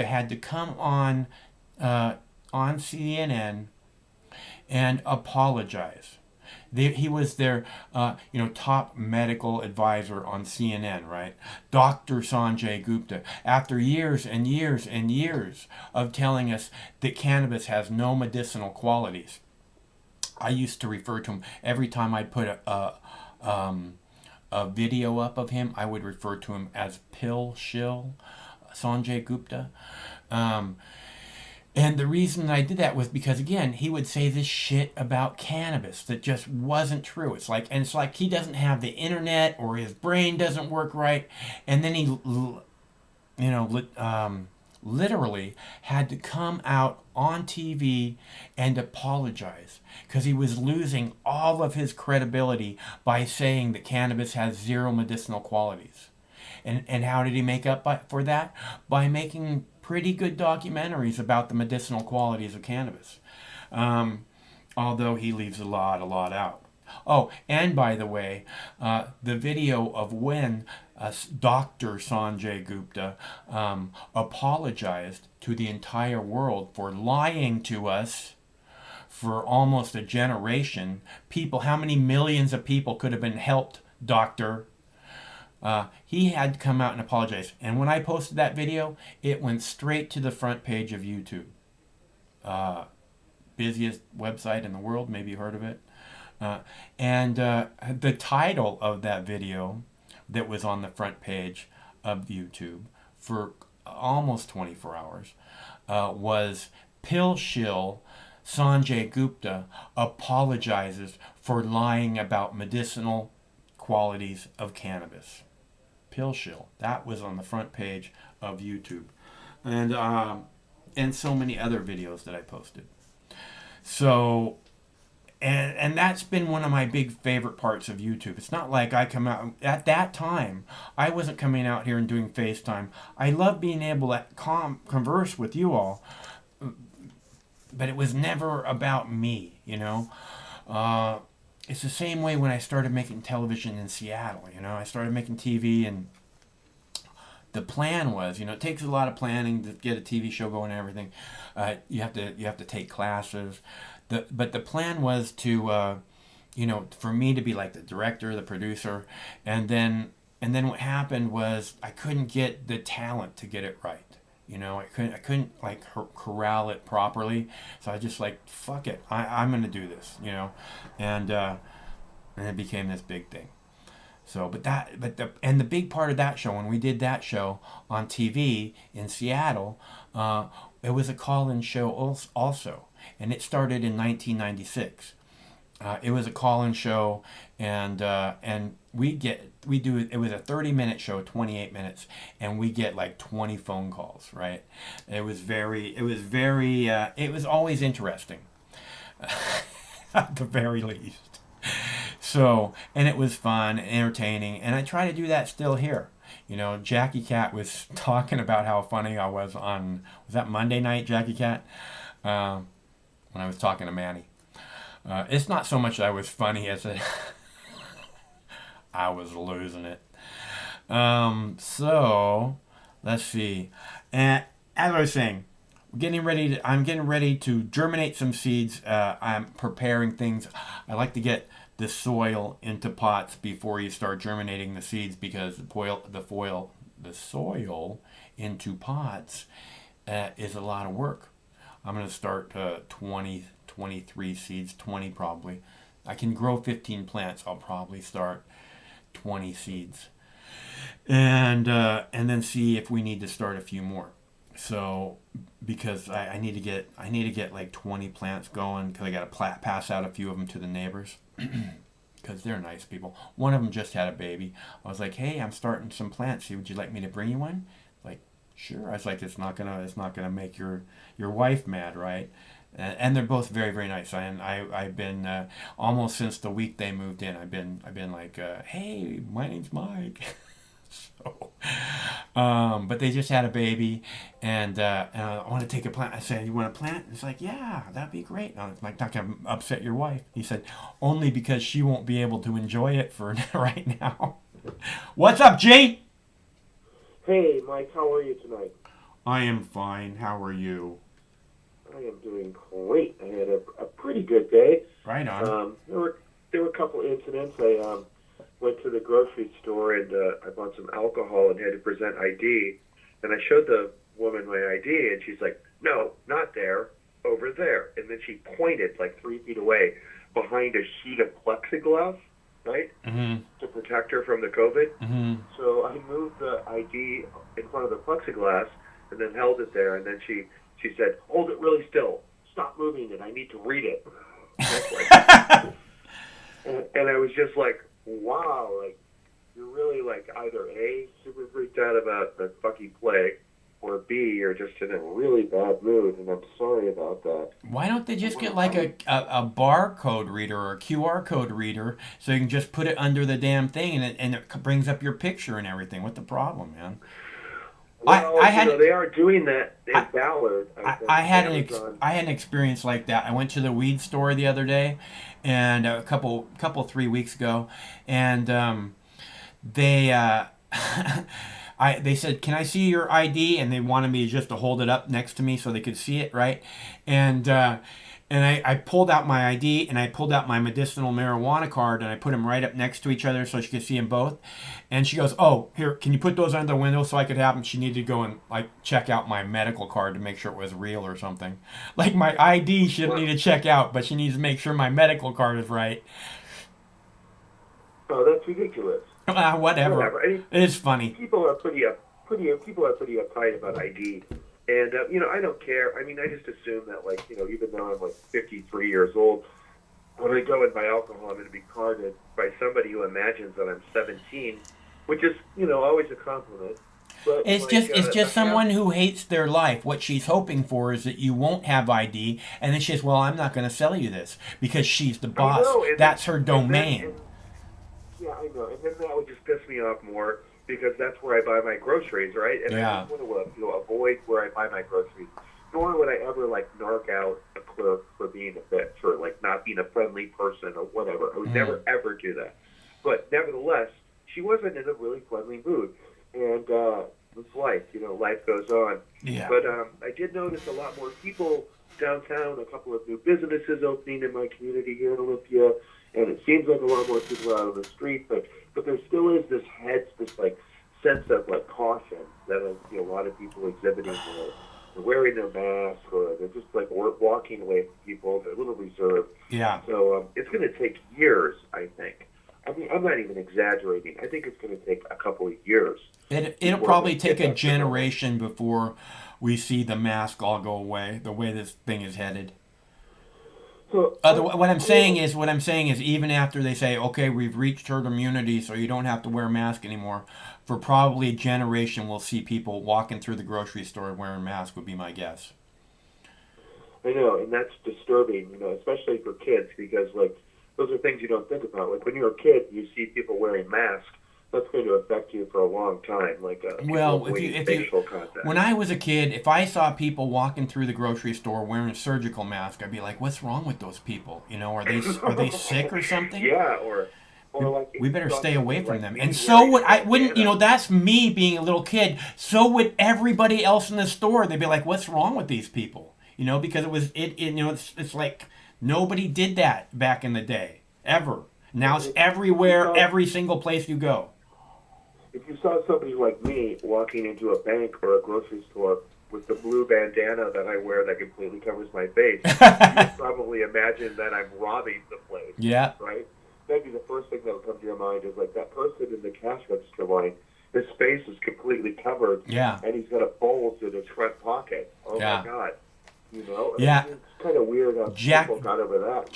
had to come on CNN and apologize. He was their top medical advisor on CNN, right? Dr. Sanjay Gupta, after years and years and years of telling us that cannabis has no medicinal qualities. I used to refer to him every time I'd put a video up of him, I would refer to him as Pill Shill Sanjay Gupta. And the reason I did that was because, again, he would say this shit about cannabis that just wasn't true. It's like he doesn't have the internet or his brain doesn't work right. And then he, literally had to come out on TV and apologize because he was losing all of his credibility by saying that cannabis has zero medicinal qualities. And how did he make up for that? By making pretty good documentaries about the medicinal qualities of cannabis. Although he leaves a lot out. Oh, and by the way, the video of when Dr. Sanjay Gupta apologized to the entire world for lying to us for almost a generation. People, how many millions of people could have been helped, Doctor? He had to come out and apologize. And when I posted that video, it went straight to the front page of YouTube. Busiest website in the world, maybe you heard of it. And the title of that video that was on the front page of YouTube for almost 24 hours was Pill Shill Sanjay Gupta apologizes for lying about medicinal qualities of cannabis. Pill Shill. That was on the front page of YouTube. And so many other videos that I posted. So, and that's been one of my big favorite parts of YouTube. It's not like I come out, at that time, I wasn't coming out here and doing FaceTime. I love being able to converse with you all, but it was never about me, It's the same way when I started making television in Seattle, I started making TV, and the plan was, it takes a lot of planning to get a TV show going and everything. You have to take classes. But the plan was to, for me to be like the director, the producer, and then what happened was I couldn't get the talent to get it right. I couldn't like corral it properly. So I just like, fuck it, I'm gonna do this, and it became this big thing. So, the big part of that show, when we did that show on TV in Seattle, it was a call-in show also, and it started in 1996. It was a call-in show, and it was a 30-minute show, 28 minutes, and we get like 20 phone calls, right? It was always interesting, at the very least. So, and it was fun, entertaining, and I try to do that still here. Jackie Cat was talking about how funny I was was that Monday night, Jackie Cat? When I was talking to Manny. It's not so much that I was funny as I was losing it. So, let's see. And as I was saying, I'm getting ready to germinate some seeds. I'm preparing things. I like to get the soil into pots before you start germinating the seeds, because the soil into pots is a lot of work. I'm going to start 20, 23 seeds, 20 probably. I can grow 15 plants. I'll probably start 20 seeds, and then see if we need to start a few more. So, because I need to get like 20 plants going, because I got to pass out a few of them to the neighbors, because they're nice people. One of them just had a baby. I was like, hey, I'm starting some plants. Would you like me to bring you one? Like, sure. I was like, it's not gonna make your wife mad, right? And they're both very, very nice. I've been almost since the week they moved in. I've been like, hey, my name's Mike. So, but they just had a baby, and I want to take a plant. I said, you want a plant? It's like, yeah, that'd be great. I'm like, not gonna upset your wife. He said, only because she won't be able to enjoy it for right now. What's up, G? Hey, Mike, how are you tonight? I am fine. How are you? I am doing great. I had a pretty good day. Right on. There were a couple incidents. I went to the grocery store and I bought some alcohol and had to present ID. And I showed the woman my ID, and she's like, no, not there, over there. And then she pointed like 3 feet away behind a sheet of plexiglass, right, to protect her from the COVID. Mm-hmm. So I moved the ID in front of the plexiglass and then held it there. And then she said, hold it really still. Stop moving it. I need to read it. And I was just like, wow, like, you're really, like, either A, super freaked out about the fucking plague, or B, you're just in a really bad mood, and I'm sorry about that. Why don't they just get, like, a barcode reader or a QR code reader, so you can just put it under the damn thing, and it brings up your picture and everything? What's the problem, man? Well, they are doing that in Ballard. I had an experience like that. I went to the weed store the other day, and a couple 3 weeks ago, and they they said, "Can I see your ID?" And they wanted me just to hold it up next to me so they could see it, right? And I pulled out my ID, and I pulled out my medicinal marijuana card, and I put them right up next to each other so she could see them both. And she goes, oh, here, can you put those under the window so I could have them? She needed to go and like check out my medical card to make sure it was real or something. Like my ID she didn't need to check out, but she needs to make sure my medical card is right. Oh, that's ridiculous. Whatever. It's funny. People are pretty uptight about ID. And, I don't care. I mean, I just assume that, like, even though I'm, like, 53 years old, when I go and buy alcohol, I'm going to be carded by somebody who imagines that I'm 17, which is, always a compliment. But it's just someone who hates their life. What she's hoping for is that you won't have ID, and then she says, well, I'm not going to sell you this because she's the boss. That's her domain. Yeah, I know. And then that would just piss me off more, because that's where I buy my groceries, right? And I just want to avoid where I buy my groceries. Nor would I ever, like, narc out a clerk for being a bitch or, like, not being a friendly person or whatever. I would never, ever do that. But nevertheless, she wasn't in a really friendly mood. And it's life, life goes on. Yeah. But I did notice a lot more people downtown, a couple of new businesses opening in my community here in Olympia. And it seems like a lot more people are out on the street, but there still is this like sense of like caution that I see a lot of people exhibiting. They're wearing their mask, or they're just like walking away from people. They're a little reserved. Yeah. So it's going to take years, I think. I mean, I'm not even exaggerating. I think it's going to take a couple of years. It'll probably take a generation before we see the mask all go away. The way this thing is headed. So, what I'm saying is, even after they say, okay, we've reached herd immunity, so you don't have to wear a mask anymore, for probably a generation, we'll see people walking through the grocery store wearing masks, would be my guess. I know, and that's disturbing, especially for kids, because, like, those are things you don't think about. Like, when you're a kid, you see people wearing masks, that's going to affect you for a long time, like facial contact. When I was a kid, if I saw people walking through the grocery store wearing a surgical mask, I'd be like, "What's wrong with those people? Are they sick or something?" Yeah, Or like we better stay away from them. And me so wearing would a I wouldn't, you bandana. know, that's me being a little kid. So would everybody else in the store. They'd be like, "What's wrong with these people?" You know, because you know, it's like nobody did that back in the day ever. Now it's everywhere, every single place you go. If you saw somebody like me walking into a bank or a grocery store with the blue bandana that I wear that completely covers my face, you'd probably imagine that I'm robbing the place. Yeah. Right? That'd be the first thing that would come to your mind is like that person in the cash register line, his face is completely covered. Yeah. And he's got a bulge in his front pocket. Oh Yeah. my God. You know? Yeah. It's kind of weird how people got over that.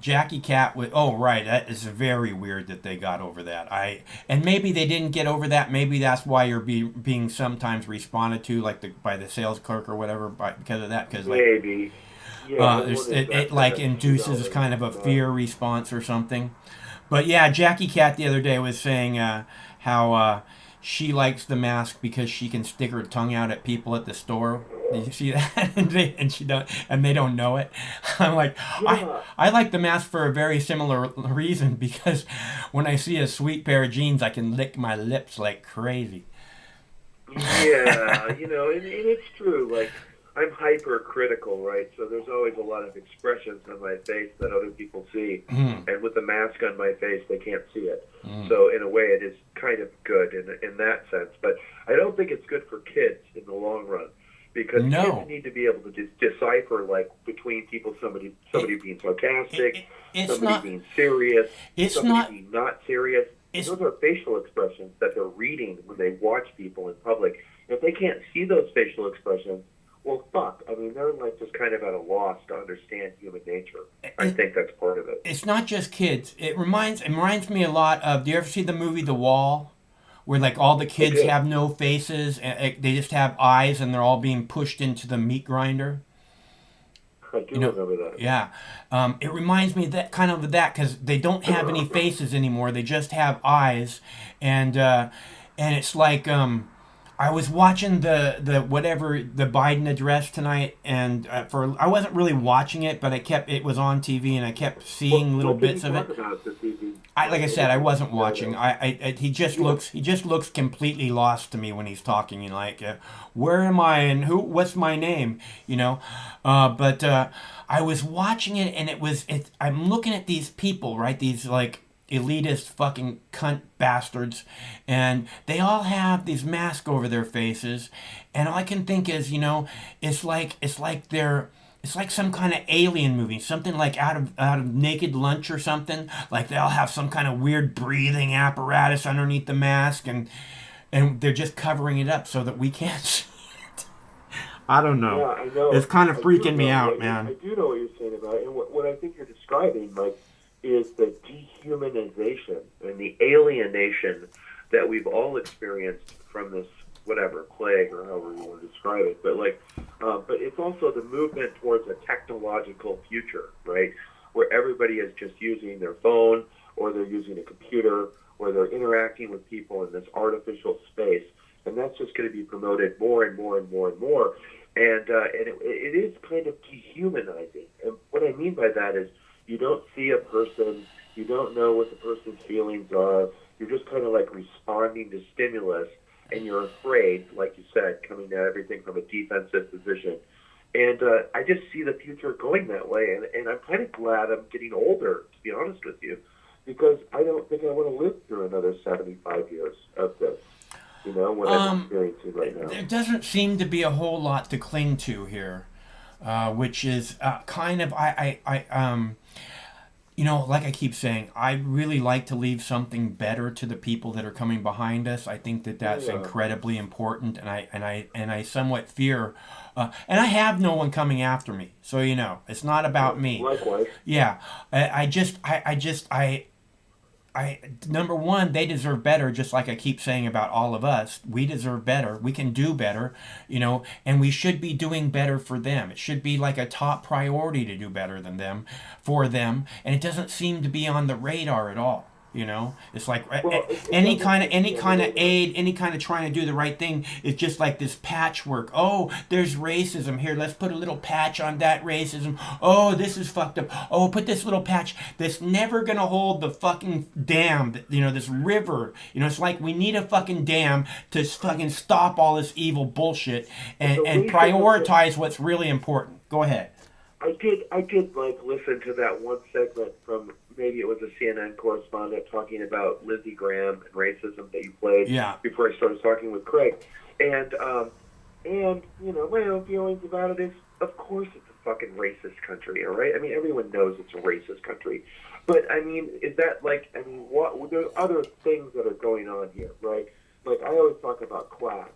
Jackie Cat would. Oh, right. That is very weird that they got over that. And maybe they didn't get over that. Maybe that's why you're being sometimes responded to, like by the sales clerk or whatever, because of that. Because like, maybe. Yeah, it like induces kind of a fear response or something. But yeah, Jackie Cat the other day was saying how she likes the mask because she can stick her tongue out at people at the store. Did you see that? and they don't know it. I'm like, Yeah. I like the mask for a very similar reason, because when I see a sweet pair of jeans, I can lick my lips like crazy. Yeah, you know, and it's true. Like, I'm hypercritical, right? So there's always a lot of expressions on my face that other people see. And with the mask on my face, they can't see it. So in a way, it is kind of good in that sense. But I don't think it's good for kids in the long run. Because kids need to be able to decipher, like, between people, somebody being sarcastic, somebody being serious, somebody being not serious. Those are facial expressions that they're reading when they watch people in public. If they can't see those facial expressions, well, fuck. I mean, they're like just kind of at a loss to understand human nature. I think that's part of it. It's not just kids. It reminds me a lot of. Do you ever see the movie The Wall, where like all the kids have no faces and they just have eyes and they're all being pushed into the meat grinder? I do remember that. Yeah, it reminds me of that kind of that, because they don't have any faces anymore. They just have eyes, and it's like I was watching the Biden address tonight, and I wasn't really watching it, but it was on TV, and I kept seeing little bits of it. Like I said, I wasn't watching. He just looks completely lost to me when he's talking. And like, where am I and what's my name? You know, but I was watching it, and I'm looking at these people, right? These like elitist fucking cunt bastards, and they all have these masks over their faces, and all I can think is, you know, it's like some kind of alien movie, something like out of Naked Lunch or something. Like they all have some kind of weird breathing apparatus underneath the mask, and they're just covering it up so that we can't see it. I don't know. Yeah, I know. It's kind of freaking me out, man. I do know what you're saying about it, and what I think you're describing, like, is the dehumanization and the alienation that we've all experienced from this whatever plague or however you want to describe it. But but it's also the movement towards a technological future, right? Where everybody is just using their phone, or they're using a computer, or they're interacting with people in this artificial space, and that's just going to be promoted more and more and more and more. And it is kind of dehumanizing. And what I mean by that is, you don't see a person, you don't know what the person's feelings are, you're just kind of like responding to stimulus, and you're afraid, like you said, coming at everything from a defensive position. And I just see the future going that way, and I'm kind of glad I'm getting older, to be honest with you, because I don't think I want to live through another 75 years of this, you know, what I'm experiencing right now. There doesn't seem to be a whole lot to cling to here, which is kind of, you know, like I keep saying, I really like to leave something better to the people that are coming behind us. I think that's incredibly important, and I somewhat fear, and I have no one coming after me, so you know, it's not about me. Likewise. Yeah, number one, they deserve better, just like I keep saying about all of us. We deserve better. We can do better, you know, and we should be doing better for them. It should be like a top priority to do better than them, for them, and it doesn't seem to be on the radar at all. You know, it's like any kind of aid, any kind of trying to do the right thing is just like this patchwork. Oh, there's racism here. Let's put a little patch on that racism. Oh, this is fucked up. Oh, put this little patch that's never gonna hold the fucking dam. You know, this river. You know, it's like we need a fucking dam to fucking stop all this evil bullshit and prioritize what's really important. Go ahead. I did like listen to that one segment from maybe it was a CNN correspondent talking about Lindsey Graham and racism that you played before I started talking with Craig, and you know my own feelings about it is of course it's a fucking racist country, all right? I mean everyone knows it's a racist country, but I mean is that like I mean what there are other things that are going on here, right? Like I always talk about class.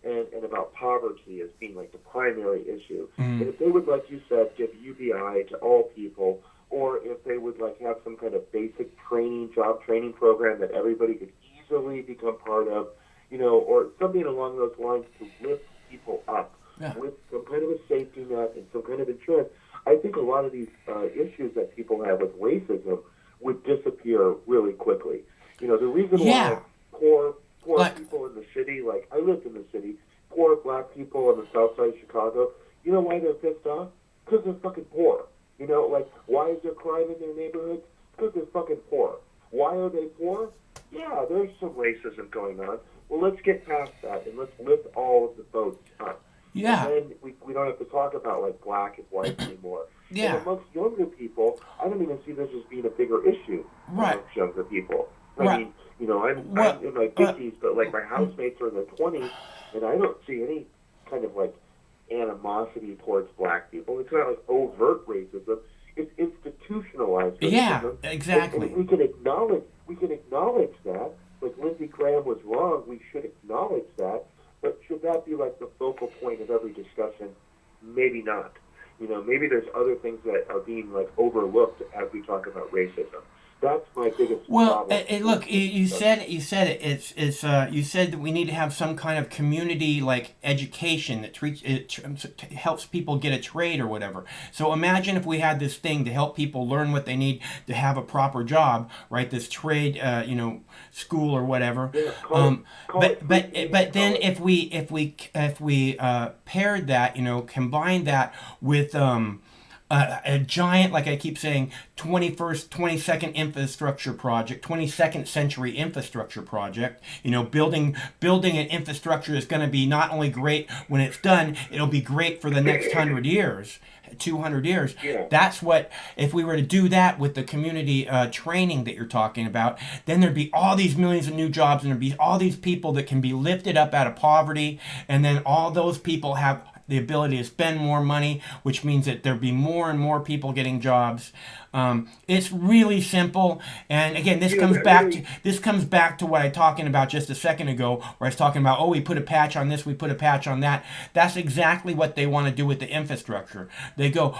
And about poverty as being like the primary issue. And if they would, like you said, give UBI to all people, or if they would like have some kind of basic job training program that everybody could easily become part of, you know, or something along those lines to lift people up with some kind of a safety net and some kind of insurance, I think a lot of these issues that people have with racism would disappear really quickly. You know, the reason why poor people in the city, like I lived in the city, poor black people on the south side of Chicago, you know why they're pissed off? Because they're fucking poor. You know, like, why is there crime in their neighborhoods? Because they're fucking poor. Why are they poor? Yeah, there's some racism going on. Well, let's get past that and let's lift all of the boats up. Yeah. And then we don't have to talk about, like, black and white anymore. Yeah. And amongst younger people, I don't even see this as being a bigger issue amongst younger people. I mean, you know, I'm in my 50s, but like my housemates are in their 20s, and I don't see any kind of like animosity towards black people. It's not like overt racism; it's institutionalized racism. Yeah, exactly. And we can acknowledge that. Like Lindsey Graham was wrong. We should acknowledge that, but should that be like the focal point of every discussion? Maybe not. You know, maybe there's other things that are being like overlooked as we talk about racism. That's my biggest problem. Look, you said it. You said that we need to have some kind of community like education that helps people get a trade or whatever. So imagine if we had this thing to help people learn what they need to have a proper job, right? This trade, school or whatever. Yeah, but then if we paired that, combined that with a giant, like I keep saying, 22nd infrastructure project, 22nd century infrastructure project, building an infrastructure that's going to be not only great when it's done, it'll be great for the next 100 years. 200 years. Yeah. That's what, if we were to do that with the community training that you're talking about, then there'd be all these millions of new jobs, and there'd be all these people that can be lifted up out of poverty, and then all those people have the ability to spend more money, which means that there'll be more and more people getting jobs. It's really simple, and again, this comes back to what I was talking about just a second ago, where I was talking about, we put a patch on this, we put a patch on that. That's exactly what they want to do with the infrastructure. They go,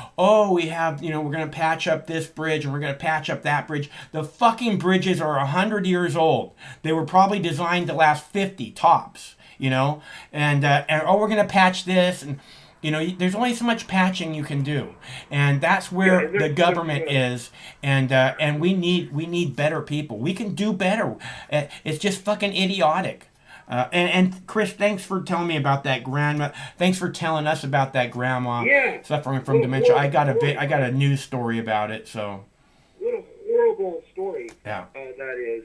we have, we're going to patch up this bridge, and we're going to patch up that bridge. The fucking bridges are 100 years old. They were probably designed to last 50 tops. We're going to patch this, and there's only so much patching you can do, and that's where the government is, and we need better people. We can do better. It's just fucking idiotic. And Chris, thanks for telling me about that grandma. Thanks for telling us about that grandma suffering from dementia. I got a news story about it. So what a horrible story. That is,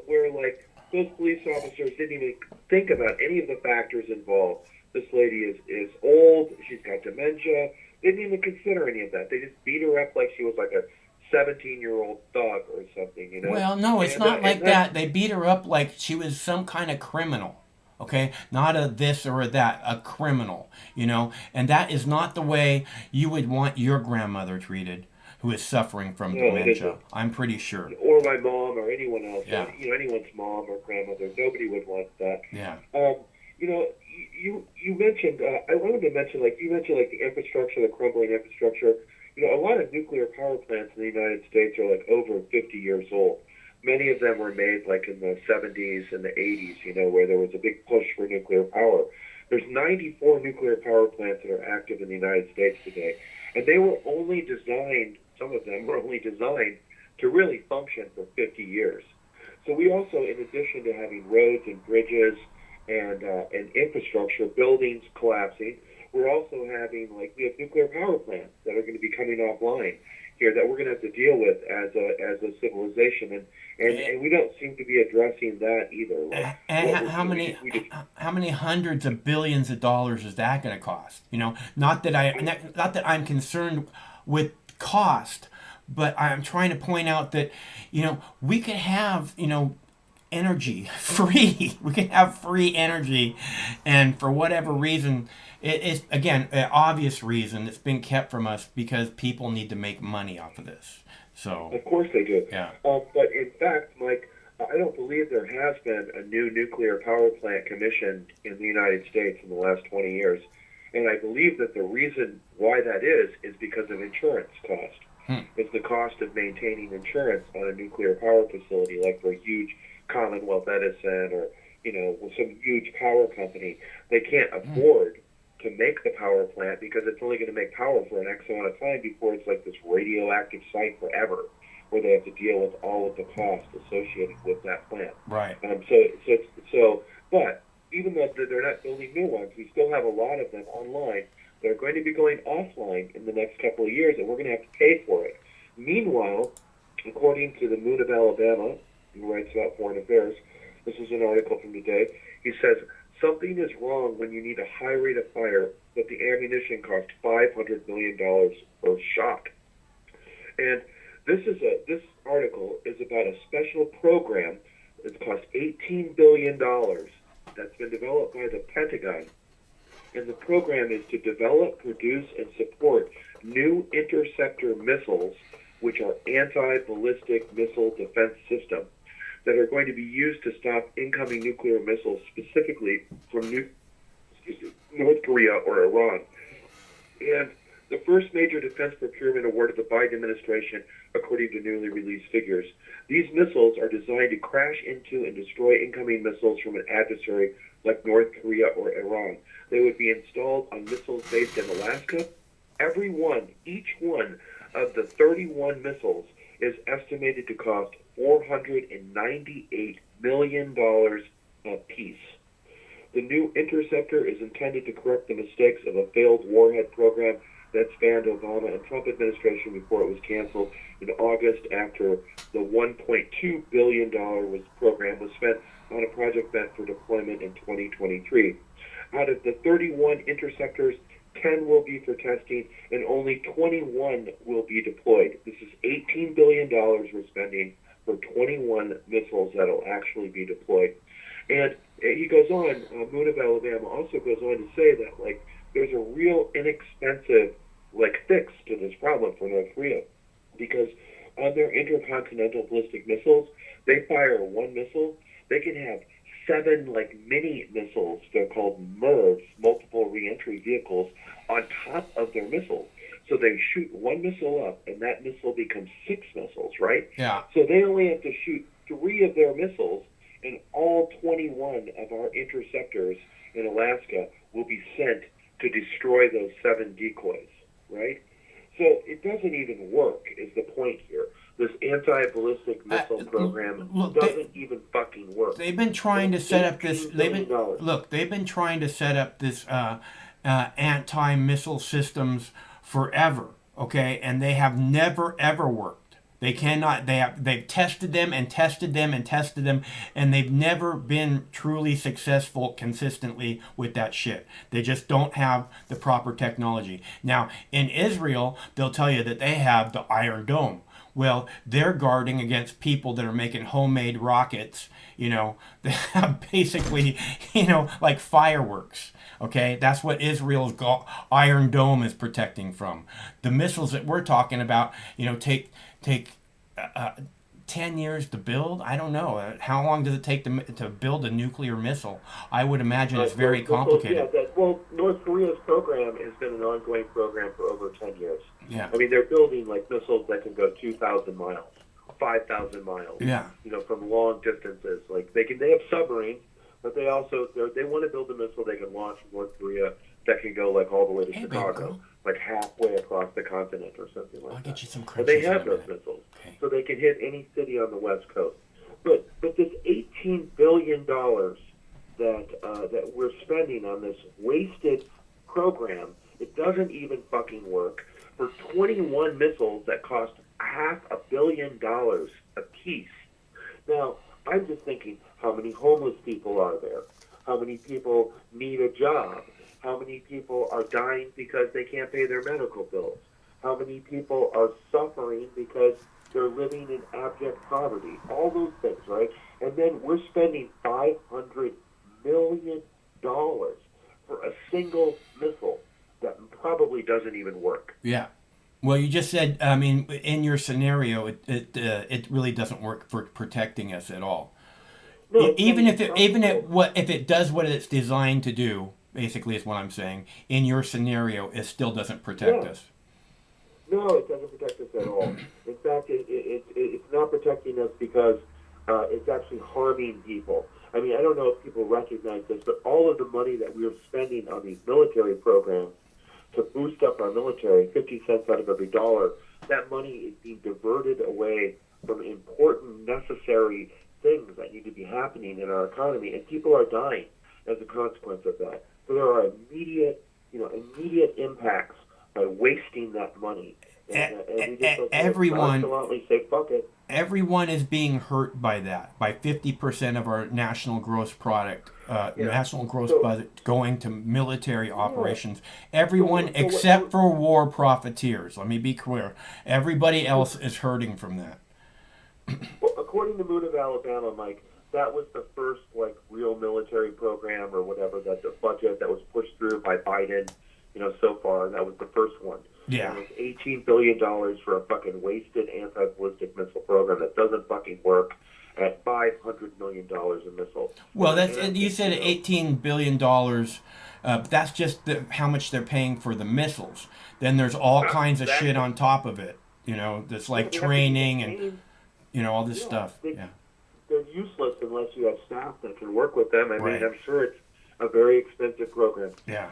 where like those police officers didn't even think about any of the factors involved. This lady is old. She's got dementia. They didn't even consider any of that. They just beat her up like she was like a 17-year-old thug or something. Well, no, it's not like that. They beat her up like she was some kind of criminal. Okay, not a this or a that, a criminal. And that is not the way you would want your grandmother treated, who is suffering from dementia. I'm pretty sure. Or my mom or anyone else. Yeah. Anyone's mom or grandmother. Nobody would want that. Yeah. You mentioned, I wanted to mention, like the infrastructure, the crumbling infrastructure. A lot of nuclear power plants in the United States are like over 50 years old. Many of them were made like in the 70s and the 80s, where there was a big push for nuclear power. There's 94 nuclear power plants that are active in the United States today. And they were only designed, some of them were only designed to really function for 50 years. So we also, in addition to having roads and bridges and infrastructure, buildings collapsing, we're also having, like, we have nuclear power plants that are going to be coming offline here that we're going to have to deal with as a civilization, and we don't seem to be addressing that either. Like, and how many hundreds of billions of dollars is that going to cost? You know, not that I'm concerned with cost, but I'm trying to point out that, you know, we could have, you know, energy free. We can have free energy, and for whatever reason, it is, again, an obvious reason it's been kept from us because people need to make money off of this. So of course they do. Yeah. But in fact, Mike, I don't believe there has been a new nuclear power plant commissioned in the United States in the last 20 years, and I believe that the reason why that is because of insurance cost. It's the cost of maintaining insurance on a nuclear power facility, like for a huge Commonwealth Edison or, you know, some huge power company. They can't afford to make the power plant because it's only going to make power for an X amount of time before it's like this radioactive site forever, where they have to deal with all of the costs associated with that plant. Right. But even though they're not building new ones, we still have a lot of them online. They're going to be going offline in the next couple of years, and we're going to have to pay for it. Meanwhile, according to the Moon of Alabama, who writes about foreign affairs, this is an article from today, he says, something is wrong when you need a high rate of fire, but the ammunition costs $500 million per shot. And this article is about a special program that cost $18 billion that's been developed by the Pentagon. And the program is to develop, produce, and support new interceptor missiles, which are anti-ballistic missile defense systems that are going to be used to stop incoming nuclear missiles, specifically from North Korea or Iran. And the first major defense procurement awarded the Biden administration, according to newly released figures. These missiles are designed to crash into and destroy incoming missiles from an adversary like North Korea or Iran. They would be installed on missiles based in Alaska. Each one of the 31 missiles is estimated to cost $498 million a piece. The new interceptor is intended to correct the mistakes of a failed warhead program that spanned Obama and Trump administration before it was canceled in August after the $1.2 billion program was spent on a project meant for deployment in 2023. Out of the 31 interceptors, 10 will be for testing, and only 21 will be deployed. This is $18 billion we're spending for 21 missiles that will actually be deployed. And he goes on, Moon of Alabama also goes on to say that, like, there's a real inexpensive, like, fix to this problem for North Korea, because on their intercontinental ballistic missiles, they fire one missile, they can have 7, like, mini missiles, they're called MIRVs, multiple reentry vehicles, on top of their missiles. So they shoot one missile up, and that missile becomes 6 missiles, right? Yeah. So they only have to shoot 3 of their missiles, and all 21 of our interceptors in Alaska will be sent to destroy those 7 decoys, right? So it doesn't even work, is the point here. This anti-ballistic missile program doesn't even fucking work. They've been trying to set up this. They've been trying to set up this anti-missile systems forever. Okay, and they have never ever worked. They cannot. They've tested them and tested them and tested them, and they've never been truly successful consistently with that shit. They just don't have the proper technology. Now, in Israel, they'll tell you that they have the Iron Dome. Well, they're guarding against people that are making homemade rockets, you know, that have basically, you know, like fireworks. Okay, that's what Israel's Iron Dome is protecting from. The missiles that we're talking about, you know, take 10 years to build. I don't know. How long does it take to build a nuclear missile? I would imagine it's very complicated. North Korea's program has been an ongoing program for over 10 years. Yeah. I mean, they're building like missiles that can go 2,000 miles, 5,000 miles. Yeah. You know, from long distances. Like they have submarines, but they also they want to build a missile they can launch from North Korea that can go like all the way to Chicago, like halfway across the continent or something like that. I'll get you some crunchies. But they have those missiles. Okay. so they can hit any city on the West Coast. But this $18 billion that we're spending on this wasted program, it doesn't even fucking work for 21 missiles that cost $500 million a piece. Now, I'm just thinking, how many homeless people are there? How many people need a job? How many people are dying because they can't pay their medical bills? How many people are suffering because they're living in abject poverty? All those things, right? And then we're spending $500 million for a single missile that probably doesn't even work. Yeah. Well, you just said, I mean, in your scenario, it really doesn't work for protecting us at all. No, Even if it does what it's designed to do, basically is what I'm saying. In your scenario, it still doesn't protect us. No, it doesn't protect us at all. In fact, it's not protecting us because it's actually harming people. I mean, I don't know if people recognize this, but all of the money that we are spending on these military programs to boost up our military, 50 cents out of every dollar, that money is being diverted away from important, necessary things that need to be happening in our economy, and people are dying as a consequence of that. So there are immediate impacts by wasting that money. And we just everyone nonchalantly say, fuck it. Everyone is being hurt by that, by 50% of our national gross product, national gross budget going to military operations. Everyone except for war profiteers. Let me be clear. Everybody else is hurting from that. Well, according to Moon of Alabama, Mike, that was the first real military program or whatever, that the budget that was pushed through by Biden, so far. That was the first one. Yeah. And it was $18 billion for a fucking wasted anti-ballistic missile program that doesn't fucking work at $500 million in missiles. Well, you said $18 billion. That's just how much they're paying for the missiles. Then there's all kinds of shit on top of it. That's like training and all this stuff. They're useless unless you have staff that can work with them. I Right. mean, I'm sure it's a very expensive program. Yeah.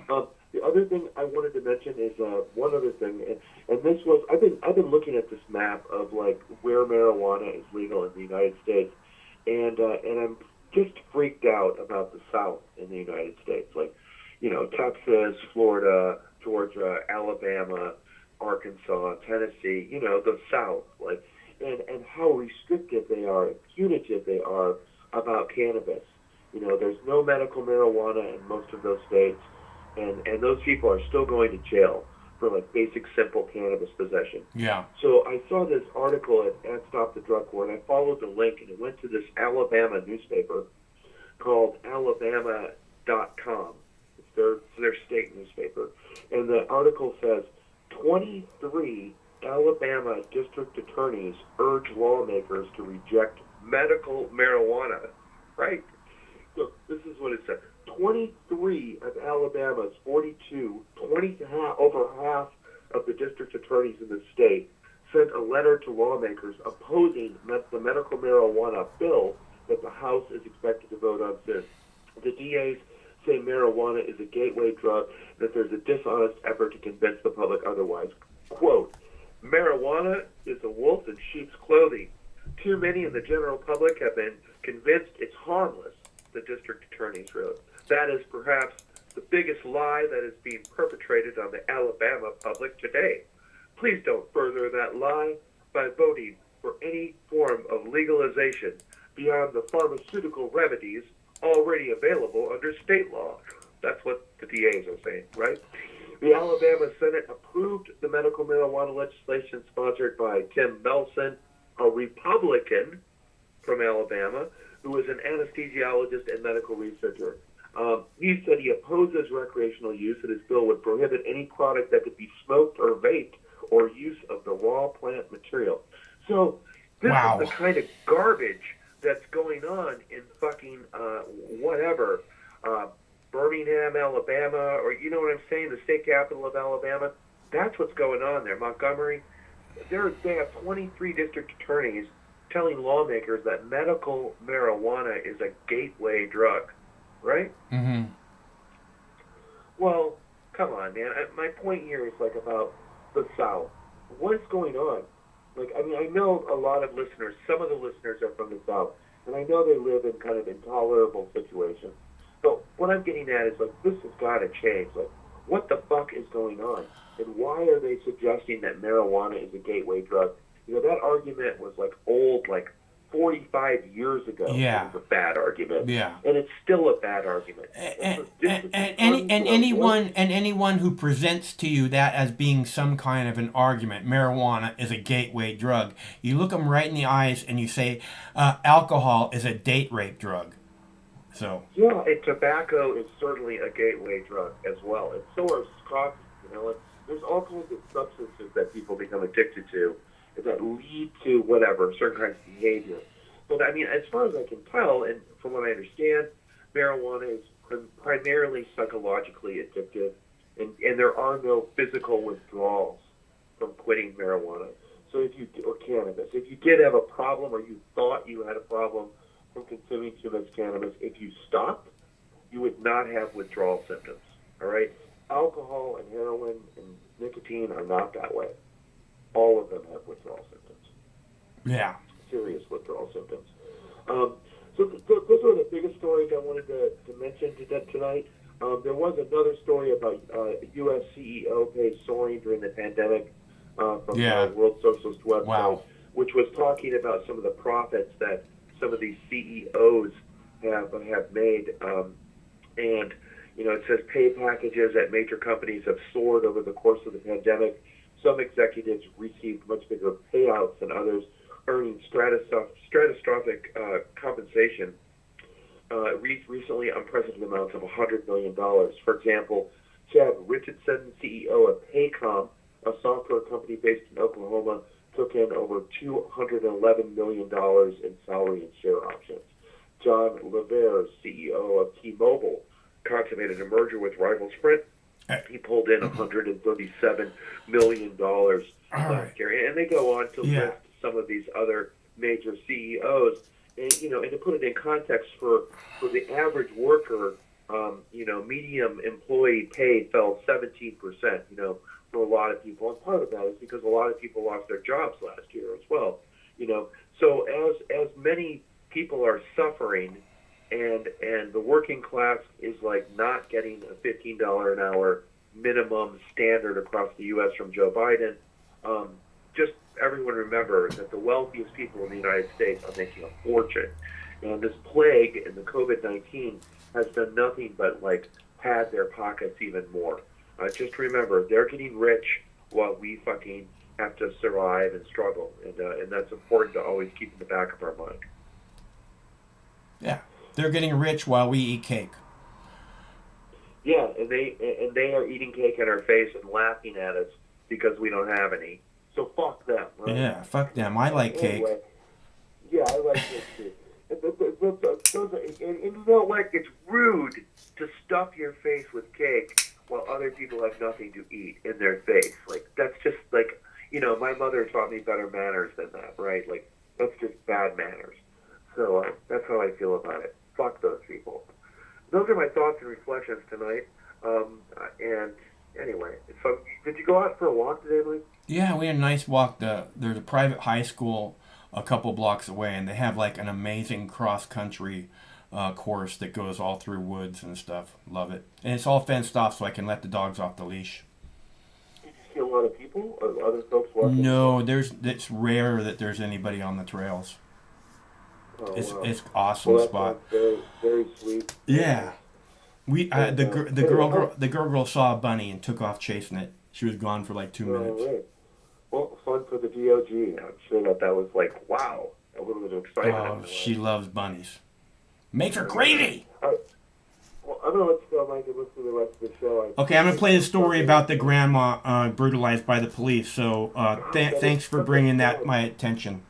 The other thing I wanted to mention is one other thing, and this was I've been looking at this map of where marijuana is legal in the United States, and I'm just freaked out about the South in the United States, Texas, Florida, Georgia, Alabama, Arkansas, Tennessee, the South, and how restrictive they are and punitive they are about cannabis. There's no medical marijuana in most of those states. And those people are still going to jail for basic simple cannabis possession. Yeah. So I saw this article at Stop the Drug War, and I followed the link, and it went to this Alabama newspaper called Alabama.com. It's their state newspaper. And the article says 23 Alabama district attorneys urge lawmakers to reject medical marijuana. Right? So this is what it says. 23 of Alabama's 42, over half of the district attorneys in the state sent a letter to lawmakers opposing the medical marijuana bill that the House is expected to vote on soon. The DAs say marijuana is a gateway drug, that there's a dishonest effort to convince the public otherwise. Quote, marijuana is a wolf in sheep's clothing. Too many in the general public have been convinced it's harmless, the district attorneys wrote. That is perhaps the biggest lie that is being perpetrated on the Alabama public today. Please don't further that lie by voting for any form of legalization beyond the pharmaceutical remedies already available under state law. That's what the DAs are saying, right? The Alabama Senate approved the medical marijuana legislation sponsored by Tim Melson, a Republican from Alabama, who is an anesthesiologist and medical researcher. He said he opposes recreational use, and his bill would prohibit any product that could be smoked or vaped or use of the raw plant material. So this is the kind of garbage that's going on in fucking whatever, Birmingham, Alabama, or you know what I'm saying, the state capital of Alabama. That's what's going on there. Montgomery, they have 23 district attorneys telling lawmakers that medical marijuana is a gateway drug. Right? Mm-hmm. Well, come on, man. My point here is about the South. What is going on? Like, I mean, I know a lot of listeners, some of the listeners are from the South, and I know they live in kind of intolerable situations. So what I'm getting at is, like, this has got to change. Like, what the fuck is going on? And why are they suggesting that marijuana is a gateway drug? You know, that argument was, like, old, like, 45 years ago. Yeah. It was a bad argument. Yeah. And it's still a bad argument. Anyone who presents to you that as being some kind of an argument, marijuana is a gateway drug, you look them right in the eyes and you say, alcohol is a date rape drug. So. Yeah, and tobacco is certainly a gateway drug as well. And so are coffee. You know, there's all kinds of substances that people become addicted to that lead to whatever, certain kinds of behavior. But I mean, as far as I can tell, and from what I understand, marijuana is primarily psychologically addictive, and there are no physical withdrawals from quitting marijuana. So or cannabis, if you did have a problem or you thought you had a problem from consuming too much cannabis, if you stopped, you would not have withdrawal symptoms, all right? Alcohol and heroin and nicotine are not that way. All of them have withdrawal symptoms. Yeah. Serious withdrawal symptoms. So those are the biggest stories I wanted to mention tonight. There was another story about U.S. CEO pay soaring during the pandemic from the World Socialist website, which was talking about some of the profits that some of these CEOs have made. And, you know, it says pay packages at major companies have soared over the course of the pandemic. Some executives received much bigger payouts than others, earning stratospheric compensation. Recently, unprecedented amounts of $100 million. For example, Chad Richardson, CEO of Paycom, a software company based in Oklahoma, took in over $211 million in salary and share options. John Levere, CEO of T-Mobile, consummated a merger with rival Sprint. He pulled in $137 million last year. And they go on to list some of these other major CEOs. And, you know, and to put it in context for the average worker, you know, medium employee pay fell 17%, you know, for a lot of people. And part of that is because a lot of people lost their jobs last year as well, you know. So as many people are suffering and the working class is like not getting a $15 an hour minimum standard across the U.S. from Joe Biden, just everyone remember that the wealthiest people in the United States are making a fortune. And this plague and the COVID-19 has done nothing but like pad their pockets even more. Just remember, they're getting rich while we fucking have to survive and struggle. And that's important to always keep in the back of our mind. Yeah, they're getting rich while we eat cake. Yeah, and they are eating cake in our face and laughing at us because we don't have any. So fuck them, right? Yeah, fuck them. I like cake. Yeah, I like it too. And you know what? It's rude to stuff your face with cake while other people have nothing to eat in their face. Like, that's just like, you know, my mother taught me better manners than that, right? Like, that's just bad manners. So that's how I feel about it. Fuck those people. Those are my thoughts and reflections tonight. And anyway, so did you go out for a walk today, Mike? Yeah, we had a nice walk. There's a private high school a couple blocks away, and they have like an amazing cross-country course that goes all through woods and stuff. Love it. And it's all fenced off so I can let the dogs off the leash. Did you see a lot of people or other folks walking? No, it's rare that there's anybody on the trails. Oh, it's awesome spot. Very, very sweet. Yeah. The girl saw a bunny and took off chasing it. She was gone for like 2 minutes. Right. Well, fun for the DOG. I'm sure that was like, wow, a little bit of excitement. Oh, she loves bunnies. Make her gravy. All right. Well, I'm gonna let you go, Mike, and listen to the rest of the show. Okay, I'm gonna play the story about the grandma brutalized by the police. So thanks for bringing that my attention.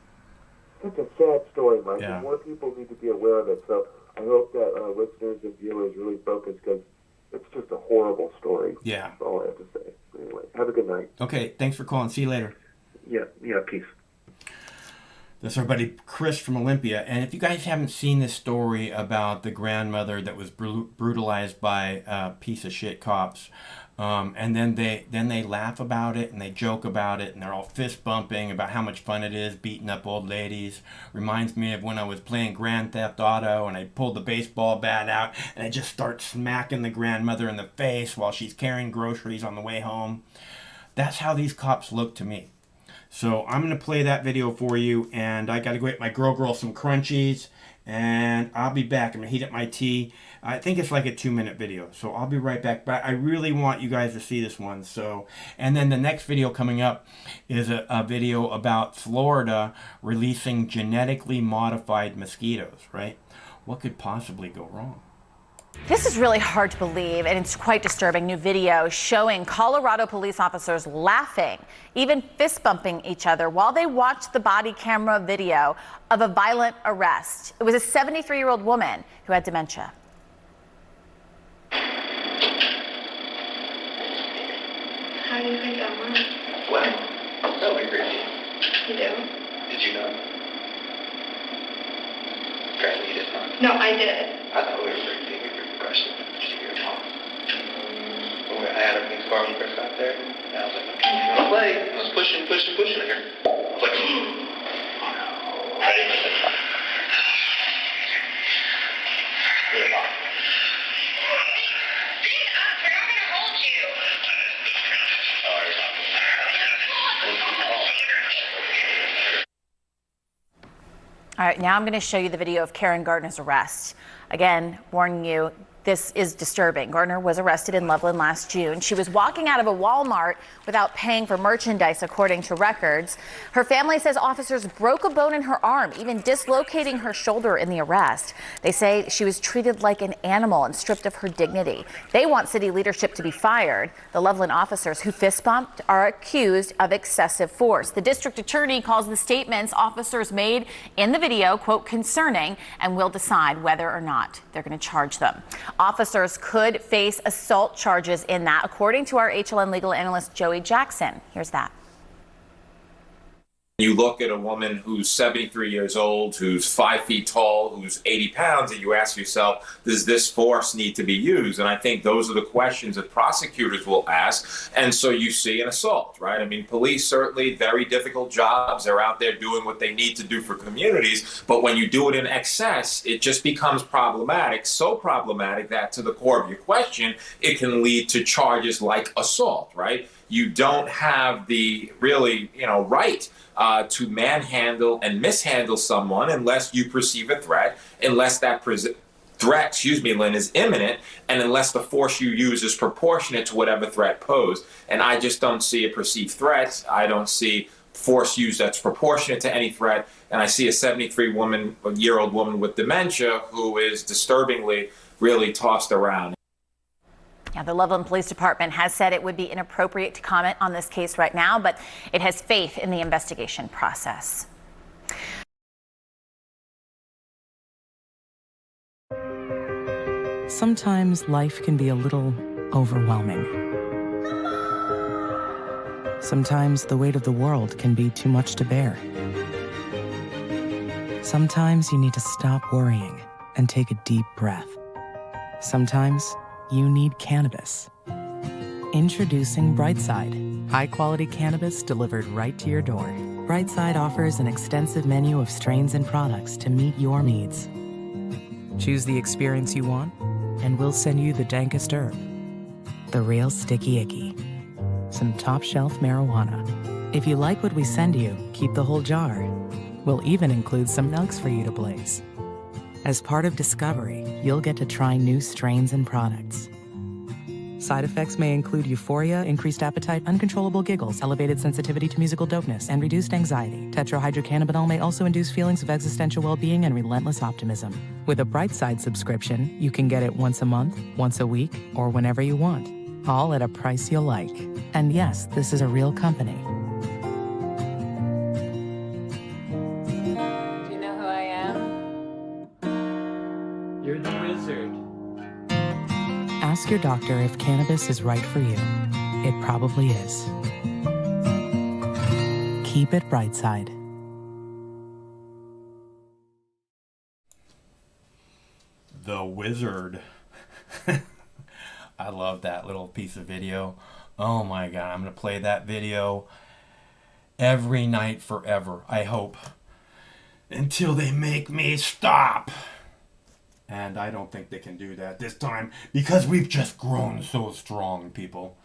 That's a sad story, Mike. Yeah. And more people need to be aware of it. So I hope that listeners and viewers really focus because it's just a horrible story. Yeah. That's all I have to say. Anyway, have a good night. Okay, thanks for calling. See you later. Yeah, peace. That's our buddy Chris from Olympia. And if you guys haven't seen this story about the grandmother that was brutalized by piece of shit cops, and then they laugh about it and they joke about it and they're all fist bumping about how much fun it is beating up old ladies. Reminds me of when I was playing Grand Theft Auto and I pulled the baseball bat out and I just start smacking the grandmother in the face while she's carrying groceries on the way home. That's how these cops look to me. So I'm going to play that video for you, and I got to go get my girl some crunchies, and I'll be back. I'm going to heat up my tea. I think it's like a 2-minute video, so I'll be right back. But I really want you guys to see this one. So, and then the next video coming up is a video about Florida releasing genetically modified mosquitoes, right? What could possibly go wrong? This is really hard to believe, and it's quite disturbing. New video showing Colorado police officers laughing, even fist bumping each other while they watched the body camera video of a violent arrest. It was a 73-year-old woman who had dementia. How do you think that went? What? That went great. You do? Did you know? Apparently you did not. No, I did. I thought we were pretty question. Just hear it talk. I had a big car when we first got there, and I was like, you want to play? I was pushing here. I was like, oh no. I didn't miss it. Really hot. All right, now I'm going to show you the video of Karen Gardner's arrest. Again, warning you, this is disturbing. Gardner was arrested in Loveland last June. She was walking out of a Walmart without paying for merchandise, according to records. Her family says officers broke a bone in her arm, even dislocating her shoulder in the arrest. They say she was treated like an animal and stripped of her dignity. They want city leadership to be fired. The Loveland officers who fist bumped are accused of excessive force. The district attorney calls the statements officers made in the video, quote, concerning, and will decide whether or not they're going to charge them. Officers could face assault charges in that, according to our HLN legal analyst, Joey Jackson. Here's that. You look at a woman who's 73 years old, who's 5 feet tall, who's 80 pounds, and you ask yourself, does this force need to be used? And I think those are the questions that prosecutors will ask. And so you see an assault, right? I mean, police certainly very difficult jobs. They're out there doing what they need to do for communities. But when you do it in excess, it just becomes problematic, so problematic that to the core of your question, it can lead to charges like assault, right? You don't have the really, right to manhandle and mishandle someone unless you perceive a threat, unless that threat, Lynn, is imminent, and unless the force you use is proportionate to whatever threat posed. And I just don't see a perceived threat. I don't see force used that's proportionate to any threat. And I see a 73-year-old woman with dementia who is disturbingly really tossed around. Yeah, the Loveland Police Department has said it would be inappropriate to comment on this case right now, but it has faith in the investigation process. Sometimes life can be a little overwhelming. Sometimes the weight of the world can be too much to bear. Sometimes you need to stop worrying and take a deep breath. Sometimes you need cannabis. Introducing Brightside, high-quality cannabis delivered right to your door. Brightside offers an extensive menu of strains and products to meet your needs. Choose the experience you want, and we'll send you the dankest herb, the real sticky icky, some top-shelf marijuana. If you like what we send you, keep the whole jar. We'll even include some nugs for you to blaze. As part of Discovery, you'll get to try new strains and products. Side effects may include euphoria, increased appetite, uncontrollable giggles, elevated sensitivity to musical dopeness, and reduced anxiety. Tetrahydrocannabinol may also induce feelings of existential well-being and relentless optimism. With a Brightside subscription, you can get it once a month, once a week, or whenever you want, all at a price you'll like. And yes, this is a real company. Do you know who I am? You're the wizard. Ask your doctor if cannabis is right for you. It probably is. Keep it Brightside. the wizard. I love that little piece of video. Oh my God, I'm going to play that video every night forever, I hope. Until they make me stop. And I don't think they can do that this time because we've just grown so strong, people.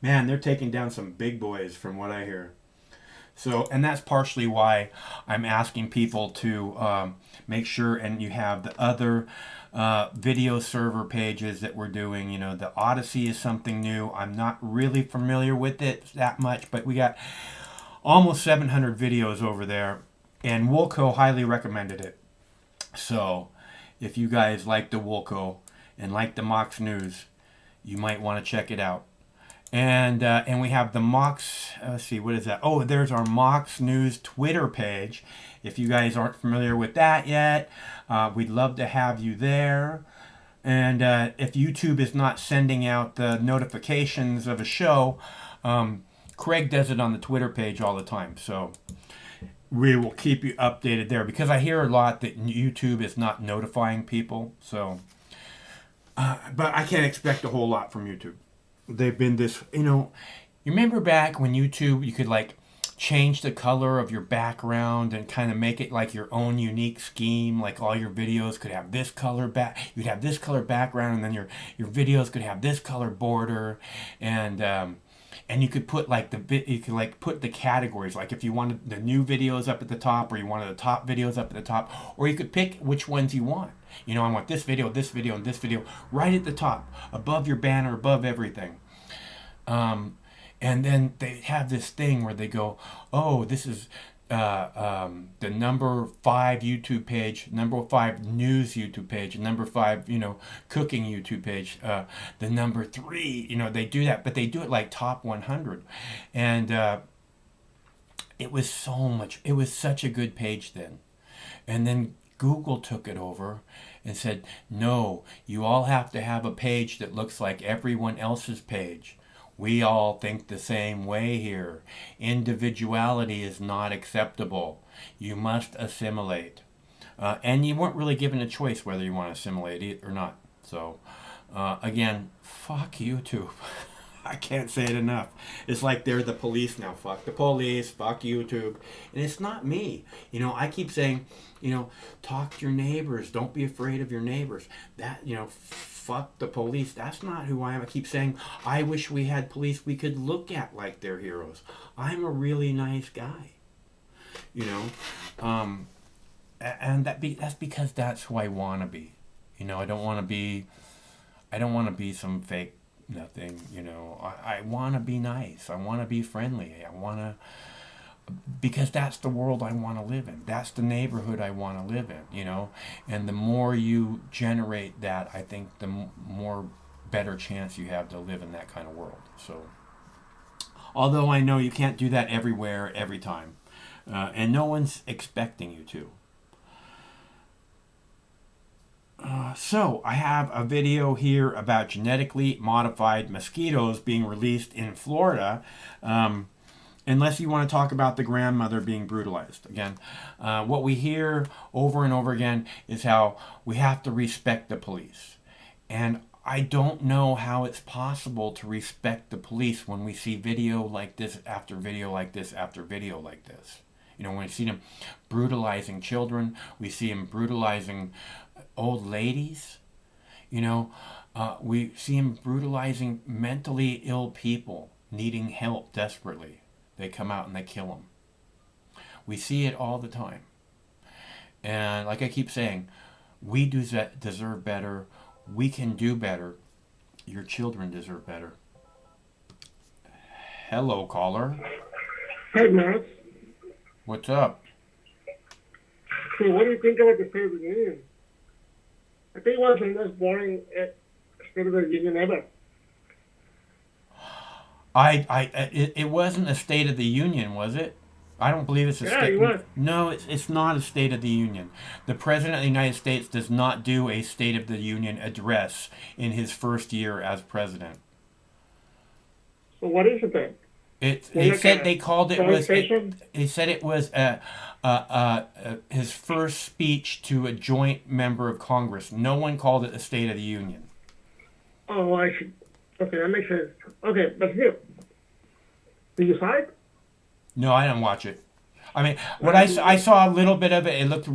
Man, they're taking down some big boys from what I hear. So, and that's partially why I'm asking people to make sure, and you have the other video server pages that we're doing. You know, the Odyssey is something new. I'm not really familiar with it that much, but we got almost 700 videos over there, and Woolco highly recommended it. So, if you guys like the Woolco and like the Mox News, you might want to check it out. And we have the Mox, let's see, what is that? Oh, there's our Mox News Twitter page. If you guys aren't familiar with that yet, we'd love to have you there. And if YouTube is not sending out the notifications of a show, Craig does it on the Twitter page all the time. So we will keep you updated there, because I hear a lot that YouTube is not notifying people. So, but I can't expect a whole lot from YouTube. They've been this, you know, you remember back when YouTube, you could like change the color of your background and kind of make it like your own unique scheme. Like all your videos could have this color you'd have this color background, and then your videos could have this color border, and you could put like put the categories, like if you wanted the new videos up at the top, or you wanted the top videos up at the top, or you could pick which ones you want. You know, I want this video, and this video right at the top, above your banner, above everything. And then they have this thing where they go, oh, this is the number 5 YouTube page, number 5 news YouTube page, number 5, you know, cooking YouTube page, the number 3, you know, they do that, but they do it like top 100. And it was such a good page then. And then Google took it over and said, no, you all have to have a page that looks like everyone else's page. We all think the same way here. Individuality is not acceptable. You must assimilate. And you weren't really given a choice whether you want to assimilate it or not. So, again, fuck YouTube. I can't say it enough. It's like they're the police now. Fuck the police. Fuck YouTube. And it's not me. You know, I keep saying, you know, talk to your neighbors. Don't be afraid of your neighbors. That, you know, fuck the police. That's not who I am. I keep saying, I wish we had police we could look at like they're heroes. I'm a really nice guy. You know, and that's because that's who I want to be. You know, I don't want to be some fake nothing. You know, I want to be nice. I want to be friendly. Because that's the world I want to live in. That's the neighborhood I want to live in, you know. And the more you generate that, I think the more better chance you have to live in that kind of world. So, although I know you can't do that everywhere, every time. And no one's expecting you to. So, I have a video here about genetically modified mosquitoes being released in Florida. Unless you want to talk about the grandmother being brutalized. Again, what we hear over and over again is how we have to respect the police. And I don't know how it's possible to respect the police when we see video like this after video like this after video like this. You know, when we see them brutalizing children, we see them brutalizing old ladies. You know, we see them brutalizing mentally ill people needing help desperately. They come out and they kill them. We see it all the time. And like I keep saying, we deserve better. We can do better. Your children deserve better. Hello, caller. Hey, Max. What's up? So what do you think about the State of the Union? I think it was the most boring State of the Union ever. It wasn't a State of the Union, was it? I don't believe it's a state. It was. No, it's not a State of the Union. The President of the United States does not do a State of the Union address in his first year as president. So what is it then? They said they called it was. They said it was his first speech to a joint member of Congress. No one called it a State of the Union. Oh, I see. Okay, that makes sense. Okay, but here, did you saw it? No, I didn't watch it. I mean, what I saw a little bit of it. It looked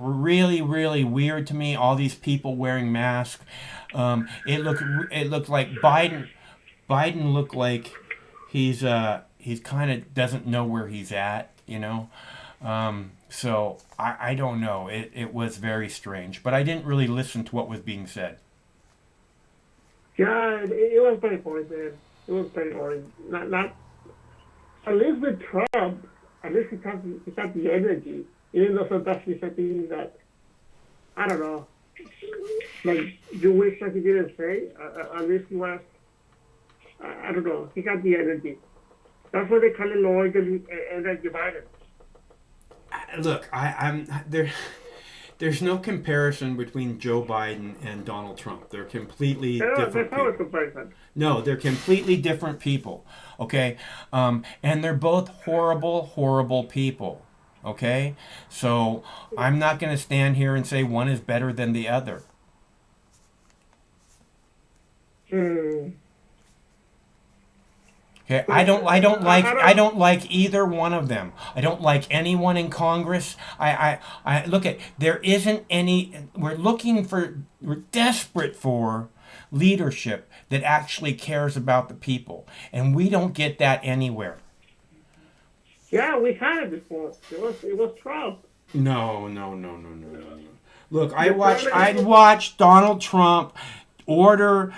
really, really weird to me. All these people wearing masks. It looked like Biden. Biden looked like he's kind of doesn't know where he's at, you know. So I don't know. It was very strange, but I didn't really listen to what was being said. Yeah, it was very boring, man. It was very boring. Not at least with Trump. At least he got the energy. Even though sometimes he's saying that, I don't know, like you wish that he didn't say. At least he was. I don't know. He got the energy. That's why they call it low energy Biden. Look, I'm there. There's no comparison between Joe Biden and Donald Trump. They're completely different people. Comparison. No, they're completely different people. Okay, and they're both horrible, horrible people. Okay, so I'm not going to stand here and say one is better than the other. Okay, I don't like either one of them. I don't like anyone in Congress. I look at, there isn't any. We're desperate for leadership that actually cares about the people, and we don't get that anywhere. Yeah, we had it before. It was Trump. No. Look, I watched Donald Trump order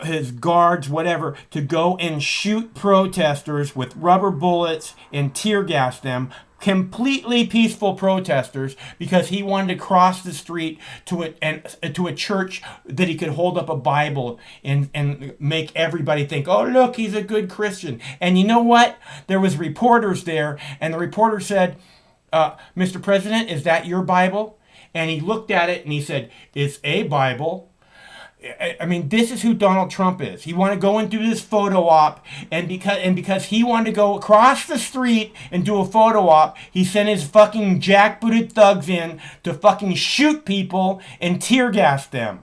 his guards, whatever, to go and shoot protesters with rubber bullets and tear gas them, completely peaceful protesters, because he wanted to cross the street to a church that he could hold up a Bible and make everybody think, oh, look, he's a good Christian. And you know what? There was reporters there, and the reporter said, Mr. President, is that your Bible? And he looked at it and he said, it's a Bible. I mean, this is who Donald Trump is. He wanted to go and do this photo op, and because he wanted to go across the street and do a photo op, he sent his fucking jackbooted thugs in to fucking shoot people and tear gas them.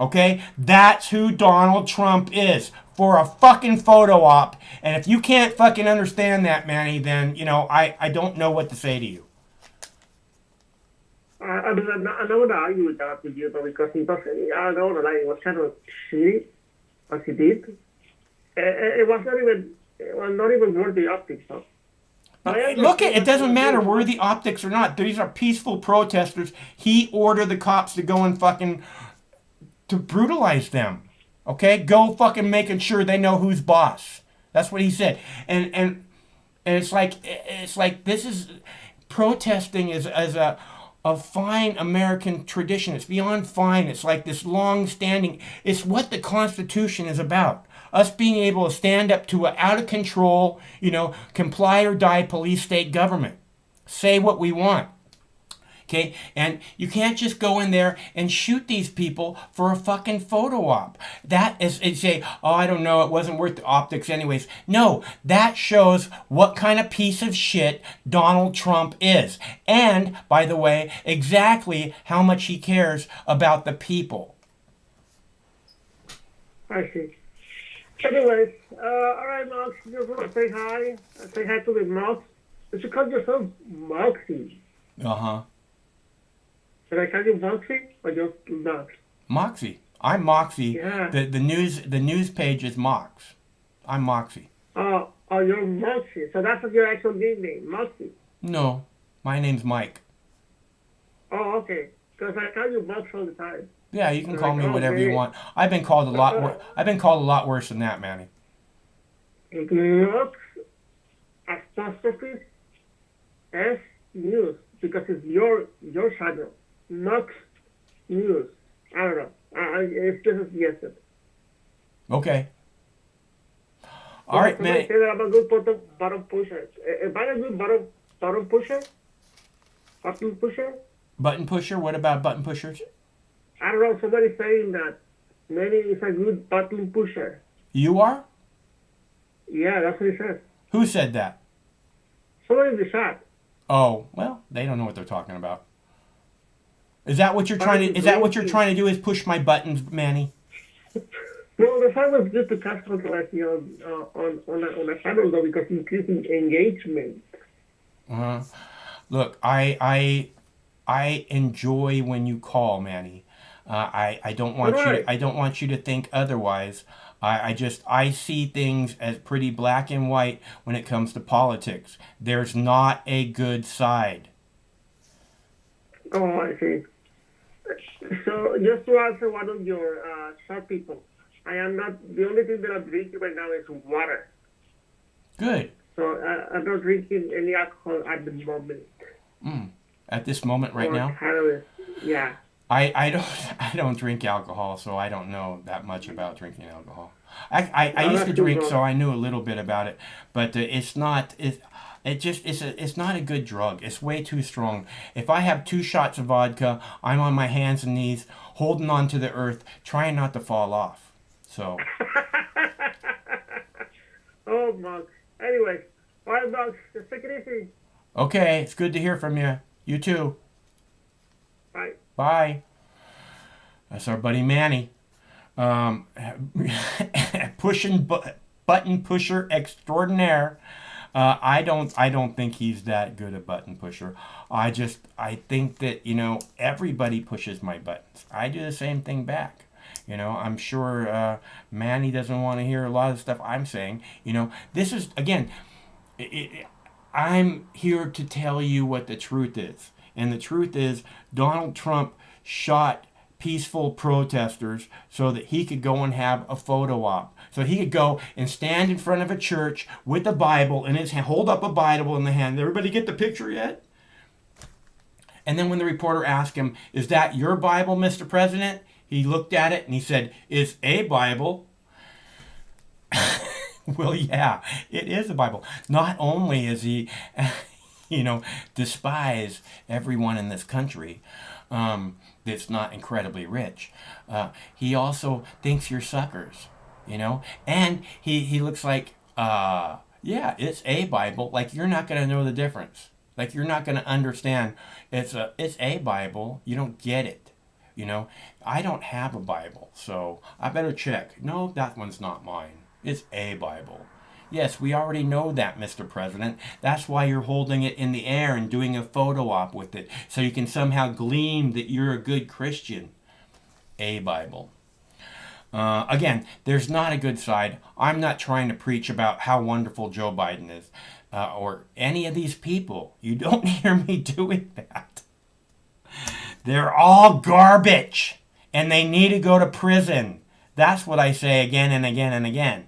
Okay? That's who Donald Trump is, for a fucking photo op. And if you can't fucking understand that, Manny, then, you know, I don't know what to say to you. I'm not going to argue with that with you, though, because he was, I don't know, like, it was kind of shitty what he did. It was not even worth the optics, though. Look, it doesn't matter where the optics or not. These are peaceful protesters. He ordered the cops to go and fucking to brutalize them. Okay, go fucking making sure they know who's boss. That's what he said. And it's like this is protesting is as a fine American tradition. It's beyond fine. It's like this long-standing. It's what the Constitution is about. Us being able to stand up to an out-of-control, you know, comply or die police state government. Say what we want. Okay? And you can't just go in there and shoot these people for a fucking photo op. That is, and say, oh, I don't know, it wasn't worth the optics anyways. No, that shows what kind of piece of shit Donald Trump is. And, by the way, exactly how much he cares about the people. I see. Anyways, all right, Mox, just want to say hi. Say hi to the Mox. You should call yourself Moxie. Uh-huh. Should I call you Moxie or just Mox? Moxie. I'm Moxie. Yeah. The news page is Mox. I'm Moxie. Oh, you're Moxie. So that's your actual name, Moxie. No, my name's Mike. Oh, okay. Because I call you Mox all the time. Yeah, you can call me whatever you want. I've been called a lot worse than that, Manny. Mox apostrophe S News, because it's your channel. Mox News. I don't know. It's just suggested. Okay. All right, man. Say that I'm a good button pusher. Am I a good button pusher? Button pusher? Button pusher? What about button pushers? I don't know. Somebody's saying that Manny is a good button pusher. You are? Yeah, that's what he said. Who said that? Somebody in the chat. Oh, well, they don't know what they're talking about. Is that what you're trying to? Is that what you're trying to do? Is push my buttons, Manny? No, the fact was just to cast controversy on a channel though, because increasing engagement. Look, I enjoy when you call, Manny. I don't want I don't want you to think otherwise. I see things as pretty black and white when it comes to politics. There's not a good side. Oh, I see. So just to answer one of your short people, I am not, the only thing that I'm drinking right now is water. Good. So I'm not drinking any alcohol at the moment. At this moment right now? Cannabis. Yeah. I don't drink alcohol, so I don't know that much about drinking alcohol. I used to drink, so I knew a little bit about it, but it's not it's not a good drug. It's way too strong. If I have 2 shots of vodka, I'm on my hands and knees, holding on to the earth, trying not to fall off. So. Oh, Mark. Anyway, all right, Mark. Just take it easy. Okay, it's good to hear from you. You too. Bye. Bye. That's our buddy Manny. Pushing button pusher extraordinaire. I don't think he's that good a button pusher. I think that, everybody pushes my buttons. I do the same thing back. I'm sure Manny doesn't want to hear a lot of the stuff I'm saying. This is, again, I'm here to tell you what the truth is. And the truth is Donald Trump shot peaceful protesters so that he could go and have a photo op. So he could go and stand in front of a church with a Bible in his hand, hold up a Bible in the hand. Everybody get the picture yet? And then when the reporter asked him, "Is that your Bible, Mr. President?" He looked at it and he said, "It's a Bible." Well, yeah, it is a Bible. Not only is he, despise everyone in this country that's not incredibly rich, he also thinks you're suckers, and he looks like, yeah, it's a Bible. Like, you're not going to know the difference. Like, you're not going to understand. It's a Bible. You don't get it. I don't have a Bible, so I better check. No, that one's not mine. It's a Bible. Yes, we already know that, Mr. President. That's why you're holding it in the air and doing a photo op with it, so you can somehow gleam that you're a good Christian. A Bible. Again, there's not a good side. I'm not trying to preach about how wonderful Joe Biden is, or any of these people. You don't hear me doing that. They're all garbage, and they need to go to prison. That's what I say again and again and again.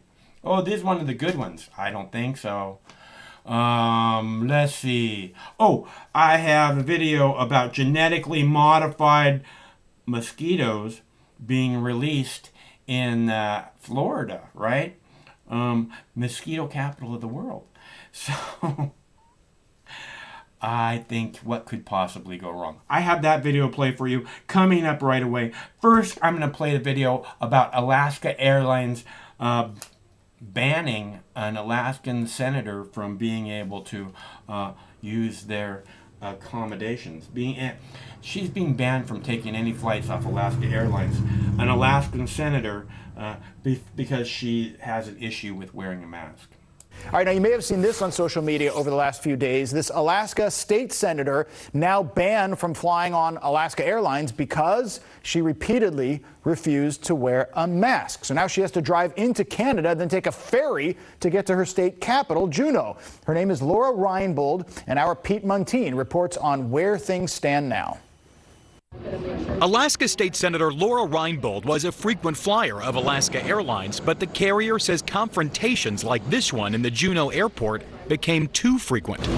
Oh, this is one of the good ones. I don't think so. Let's see. Oh, I have a video about genetically modified mosquitoes being released in Florida, right? Mosquito capital of the world. So I think what could possibly go wrong? I have that video play for you coming up right away. First, I'm going to play the video about Alaska Airlines banning an Alaskan senator from being able to use their accommodations. She's being banned from taking any flights off Alaska Airlines. An Alaskan senator because she has an issue with wearing a mask. All right, now you may have seen this on social media over the last few days. This Alaska state senator now banned from flying on Alaska Airlines because she repeatedly refused to wear a mask. So now she has to drive into Canada, then take a ferry to get to her state capital, Juneau. Her name is Laura Reinbold, and our Pete Muntean reports on where things stand now. Alaska State Senator Laura Reinbold was a frequent flyer of Alaska Airlines, but the carrier says confrontations like this one in the Juneau airport became too frequent.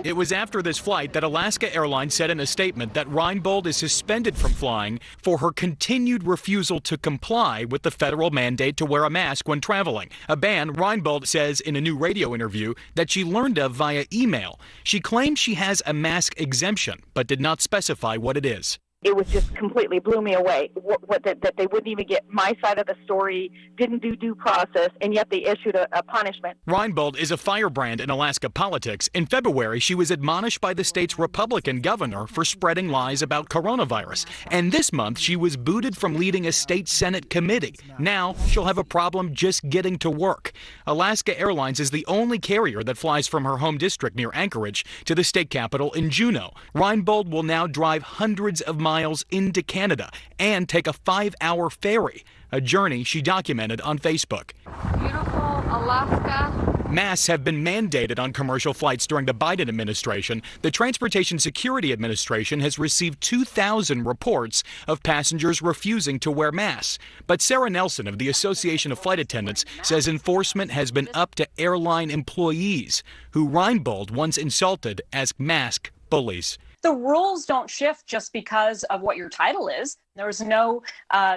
It was after this flight that Alaska Airlines said in a statement that Reinbold is suspended from flying for her continued refusal to comply with the federal mandate to wear a mask when traveling, a ban Reinbold says in a new radio interview that she learned of via email. She claims she has a mask exemption, but did not specify what it is. it was just completely blew me away. That they wouldn't even get my side of the story, didn't do due process, and yet they issued a punishment. Reinbold is a firebrand in Alaska politics. In February, she was admonished by the state's Republican governor for spreading lies about coronavirus. And this month, she was booted from leading a state Senate committee. Now, she'll have a problem just getting to work. Alaska Airlines is the only carrier that flies from her home district near Anchorage to the state capital in Juneau. Reinbold will now drive hundreds of miles into Canada and take a 5-hour ferry, a journey she documented on Facebook. Beautiful Alaska. Masks have been mandated on commercial flights during the Biden administration. The Transportation Security Administration has received 2,000 reports of passengers refusing to wear masks. But Sarah Nelson of the Association of Flight Attendants says enforcement has been up to airline employees who Reinbold once insulted as mask bullies. The rules don't shift just because of what your title is. There's no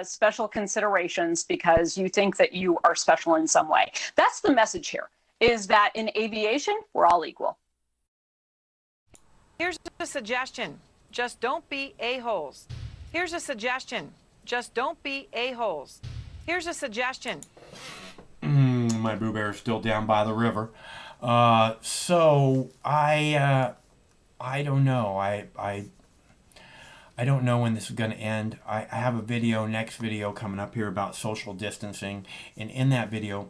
special considerations because you think that you are special in some way. That's the message here, is that in aviation, we're all equal. Here's a suggestion. Just don't be a-holes. Here's a suggestion. Just don't be a-holes. Here's a suggestion. My Boo Bear is still down by the river. So I don't know. I don't know when this is going to end. I have a next video coming up here about social distancing. And in that video,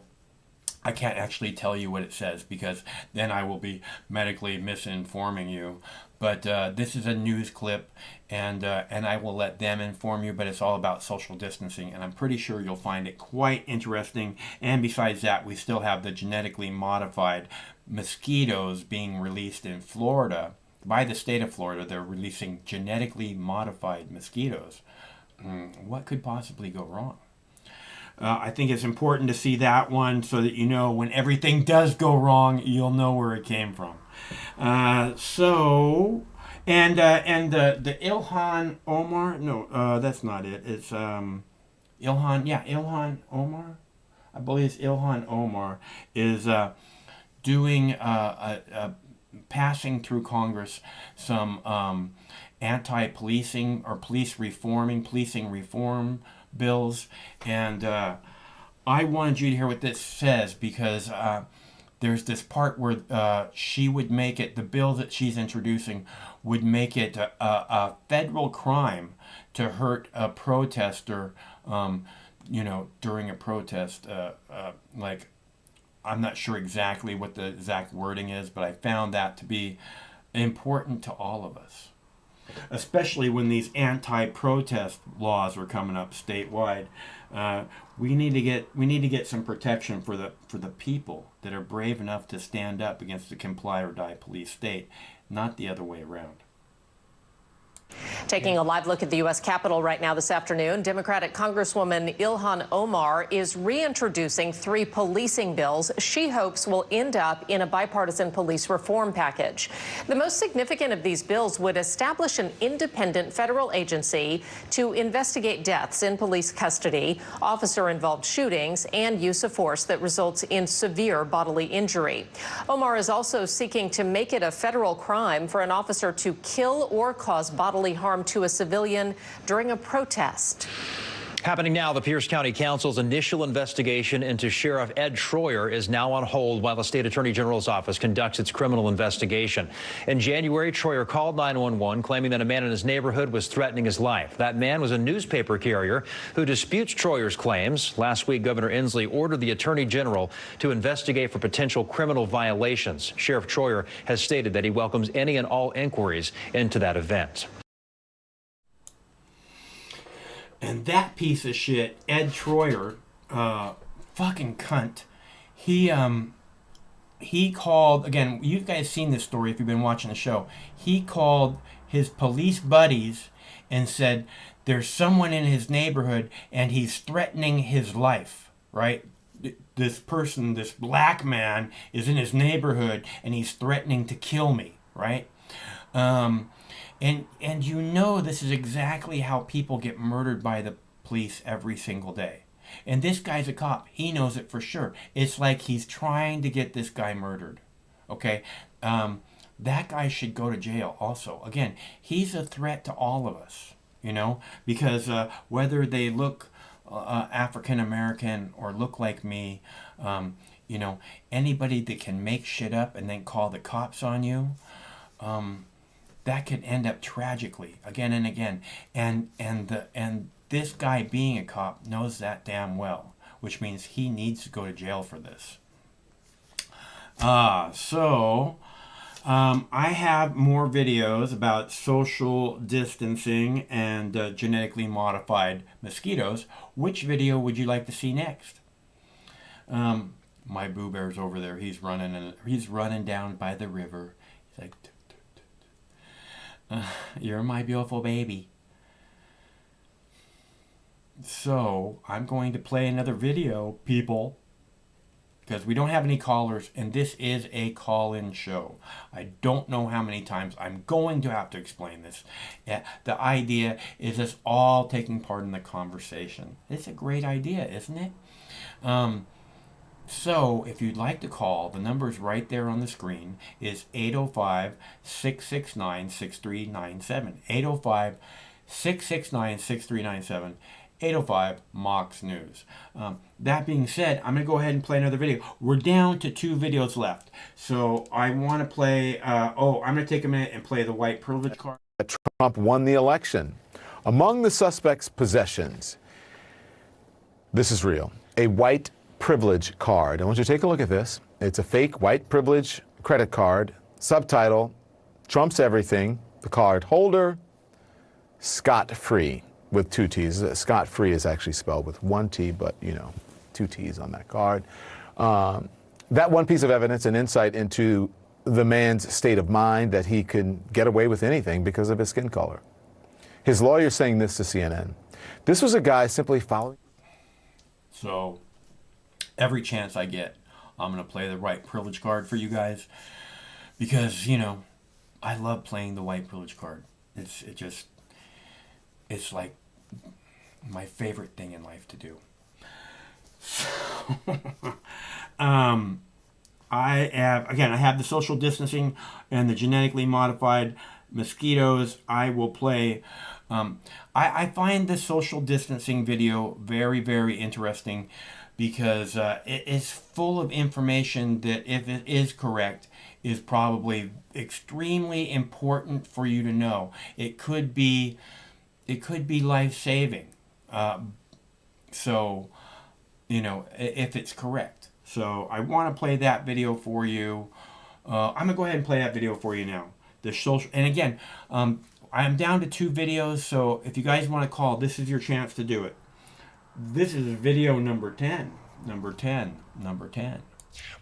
I can't actually tell you what it says because then I will be medically misinforming you. But this is a news clip, and I will let them inform you, but it's all about social distancing, and I'm pretty sure you'll find it quite interesting. And besides that, we still have the genetically modified mosquitoes being released in Florida. By the state of Florida, they're releasing genetically modified mosquitoes. What could possibly go wrong? I think it's important to see that one so that you know when everything does go wrong, you'll know where it came from. The Ilhan Omar, no, that's not it. It's Ilhan Omar. I believe it's Ilhan Omar is doing passing through Congress some anti-policing or policing reform bills, and I wanted you to hear what this says because there's this part where she would make it, the bill that she's introducing would make it a federal crime to hurt a protester, during a protest, like, I'm not sure exactly what the exact wording is, but I found that to be important to all of us, especially when these anti-protest laws are coming up statewide. We need to get some protection for the people that are brave enough to stand up against the comply or die police state, not the other way around. Taking a live look at the U.S. Capitol right now this afternoon, Democratic Congresswoman Ilhan Omar is reintroducing 3 policing bills she hopes will end up in a bipartisan police reform package. The most significant of these bills would establish an independent federal agency to investigate deaths in police custody, officer-involved shootings, and use of force that results in severe bodily injury. Omar is also seeking to make it a federal crime for an officer to kill or cause bodily harm to a civilian during a protest. Happening now, the Pierce County Council's initial investigation into Sheriff Ed Troyer is now on hold while the State Attorney General's office conducts its criminal investigation. In January, Troyer called 911 claiming that a man in his neighborhood was threatening his life. That man was a newspaper carrier who disputes Troyer's claims. Last week, Governor Inslee ordered the Attorney General to investigate for potential criminal violations. Sheriff Troyer has stated that he welcomes any and all inquiries into that event. And that piece of shit, Ed Troyer, fucking cunt, he called, again, you guys seen this story if you've been watching the show, he called his police buddies and said, there's someone in his neighborhood and he's threatening his life, right? This person, this black man is in his neighborhood and he's threatening to kill me, right? And you know this is exactly how people get murdered by the police every single day. And this guy's a cop. He knows it for sure. It's like he's trying to get this guy murdered. Okay? That guy should go to jail also. Again, he's a threat to all of us. because whether they look African American or look like me, anybody that can make shit up and then call the cops on you, that could end up tragically again and again. And this guy being a cop knows that damn well, which means he needs to go to jail for this. I have more videos about social distancing and genetically modified mosquitoes. Which video would you like to see next? My Boo Bear's over there. He's running down by the river. He's like, you're my beautiful baby. So I'm going to play another video, people, because we don't have any callers, and this is a call-in show. I don't know how many times I'm going to have to explain this. The idea is us all taking part in the conversation. It's a great idea, isn't it? So if you'd like to call, the number's right there on the screen, is 805-669-6397. 805-669-6397. 805 Mox News. That being said, I'm going to go ahead and play another video. We're down to 2 videos left. So I want to play, I'm going to take a minute and play the white privilege card. Trump won the election. Among the suspects' possessions, this is real, a white privilege card. I want you to take a look at this. It's a fake white privilege credit card. Subtitle, Trump's everything. The card holder, scot-free. With 2 T's. Scot-free is actually spelled with 1 T, but 2 T's on that card. That one piece of evidence, an insight into the man's state of mind, that he can get away with anything because of his skin color. His lawyer saying this to CNN. This was a guy simply following. So every chance I get, I'm going to play the white privilege card for you guys because, I love playing the white privilege card. It's like my favorite thing in life to do. So, I have the social distancing and the genetically modified mosquitoes. I will play. I find the social distancing video very, very interesting because it is full of information that, if it is correct, is probably extremely important for you to know. It could be life-saving. If it's correct. So I want to play that video for you. I'm going to go ahead and play that video for you now. And again, I'm down to 2 videos, so if you guys want to call, this is your chance to do it. This is video number 10. Number 10.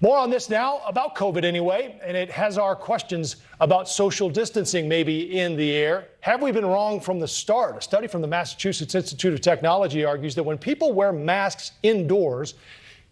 More on this now, about COVID anyway, and it has our questions about social distancing maybe in the air. Have we been wrong from the start? A study from the Massachusetts Institute of Technology argues that when people wear masks indoors,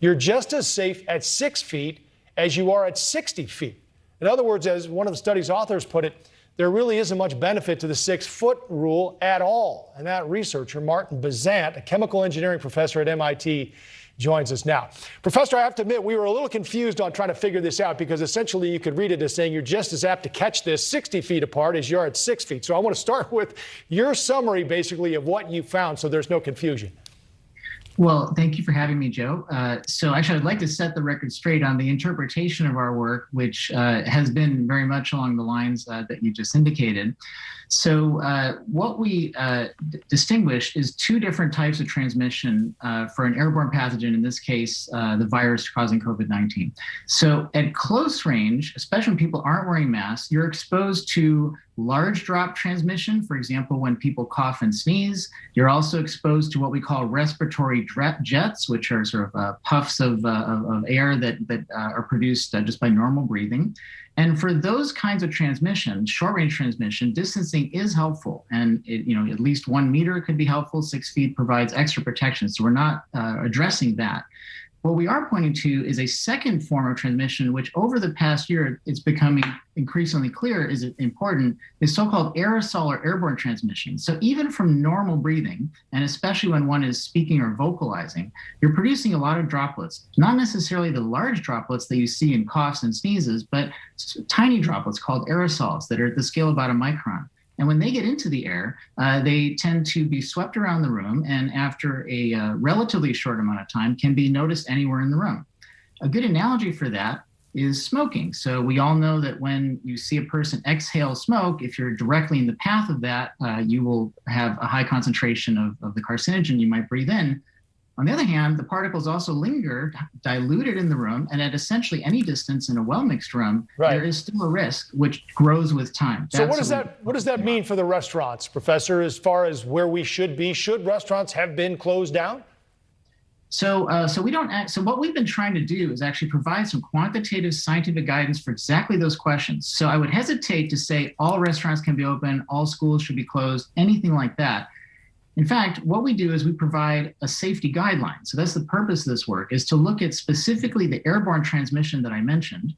you're just as safe at 6 feet as you are at 60 feet. In other words, as one of the study's authors put it, there really isn't much benefit to the 6-foot rule at all. And that researcher, Martin Bazant, a chemical engineering professor at MIT, joins us now. Professor, I have to admit, we were a little confused on trying to figure this out because essentially you could read it as saying you're just as apt to catch this 60 feet apart as you are at 6 feet. So I want to start with your summary, basically, of what you found so there's no confusion. Well, thank you for having me, Joe. So actually, I'd like to set the record straight on the interpretation of our work, which has been very much along the lines that you just indicated. So what we distinguish is 2 different types of transmission for an airborne pathogen, in this case, the virus causing COVID-19. So at close range, especially when people aren't wearing masks, you're exposed to large drop transmission. For example, when people cough and sneeze, you're also exposed to what we call respiratory jets, which are sort of puffs of air that are produced just by normal breathing. And for those kinds of transmission, short-range transmission, distancing is helpful. And at least 1 meter could be helpful. 6 feet provides extra protection. So we're not addressing that. What we are pointing to is a second form of transmission, which over the past year, it's becoming increasingly clear is important, is so-called aerosol or airborne transmission. So even from normal breathing, and especially when one is speaking or vocalizing, you're producing a lot of droplets, not necessarily the large droplets that you see in coughs and sneezes, but tiny droplets called aerosols that are at the scale of about a micron. And when they get into the air, they tend to be swept around the room, and after a relatively short amount of time can be noticed anywhere in the room. A good analogy for that is smoking. So we all know that when you see a person exhale smoke, if you're directly in the path of that, you will have a high concentration of the carcinogen you might breathe in. On the other hand, the particles also linger diluted in the room, and at essentially any distance in a well-mixed room, there is still a risk which grows with time. So what does that mean for the restaurants, Professor, as far as where we should be? Should restaurants have been closed down? So what we've been trying to do is actually provide some quantitative scientific guidance for exactly those questions. So I would hesitate to say all restaurants can be open, all schools should be closed, anything like that. In fact, what we do is we provide a safety guideline. So that's the purpose of this work, is to look at specifically the airborne transmission that I mentioned,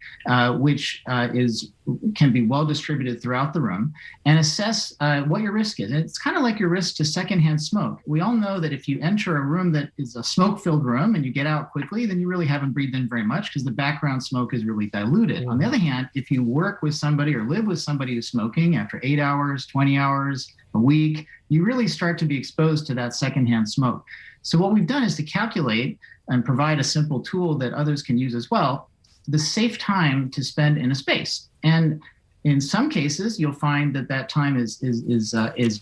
which can be well distributed throughout the room, and assess what your risk is. And it's kind of like your risk to secondhand smoke. We all know that if you enter a room that is a smoke-filled room and you get out quickly, then you really haven't breathed in very much because the background smoke is really diluted. On the other hand, if you work with somebody or live with somebody who's smoking after 8 hours, 20 hours, a week, you really start to be exposed to that secondhand smoke. So what we've done is to calculate and provide a simple tool that others can use as well, the safe time to spend in a space. And in some cases, you'll find that time is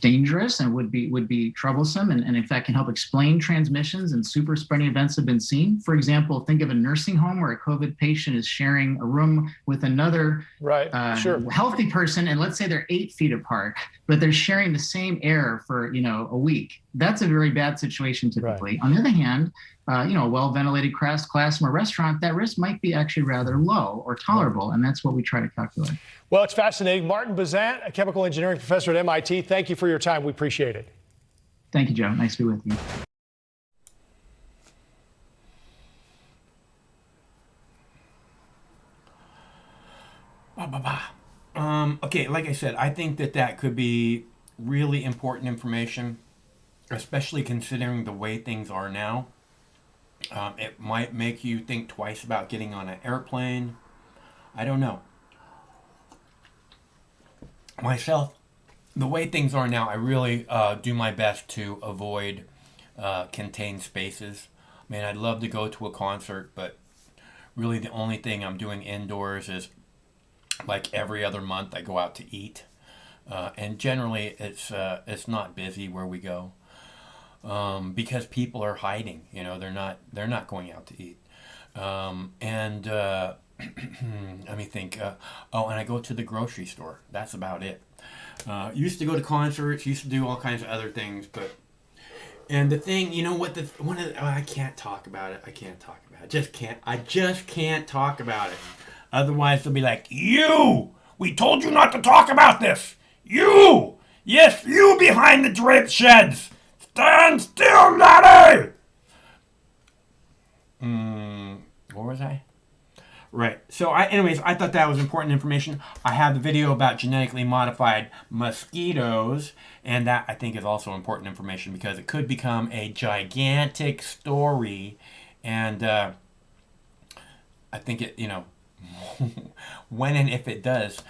dangerous and would be troublesome, and in fact can help explain transmissions, and super spreading events have been seen. For example, think of a nursing home where a COVID patient is sharing a room with another healthy person, and let's say they're 8 feet apart, but they're sharing the same air for a week. That's a very bad situation typically. On the other hand, a well-ventilated classroom or restaurant, that risk might be actually rather low or tolerable, and that's what we try to calculate. Well, it's fascinating. Martin Bazant, a chemical engineering professor at MIT, thank you for your time. We appreciate it. Thank you, Joe. Nice to be with you. Okay, like I said, I think that could be really important information, especially considering the way things are now. It might make you think twice about getting on an airplane. I don't know. Myself, the way things are now, I really do my best to avoid contained spaces. I mean, I'd love to go to a concert, but really the only thing I'm doing indoors is like every other month I go out to eat. And generally it's not busy where we go. Because people are hiding, they're not going out to eat. Let me think. And I go to the grocery store. That's about it. Used to go to concerts, used to do all kinds of other things, and the thing, I can't talk about it. I just can't talk about it. Otherwise they'll be like, you! We told you not to talk about this! You! Yes, you behind the draped sheds! Stand still, laddie! What was I? Right. So, I thought that was important information. I have the video about genetically modified mosquitoes, and that I think is also important information because it could become a gigantic story, and I think it, when and if it does,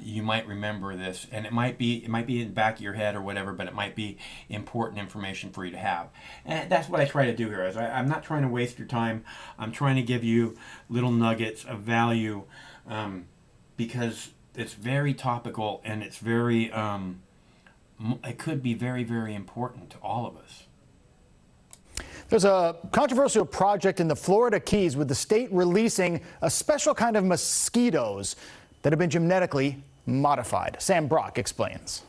you might remember this, and it might be in the back of your head or whatever, but it might be important information for you to have. And that's what I try to do here. Is I'm not trying to waste your time. I'm trying to give you little nuggets of value because it's very topical and it's very, it could be very, very important to all of us. There's a controversial project in the Florida Keys with the state releasing a special kind of mosquitoes that have been genetically modified. Sam Brock explains.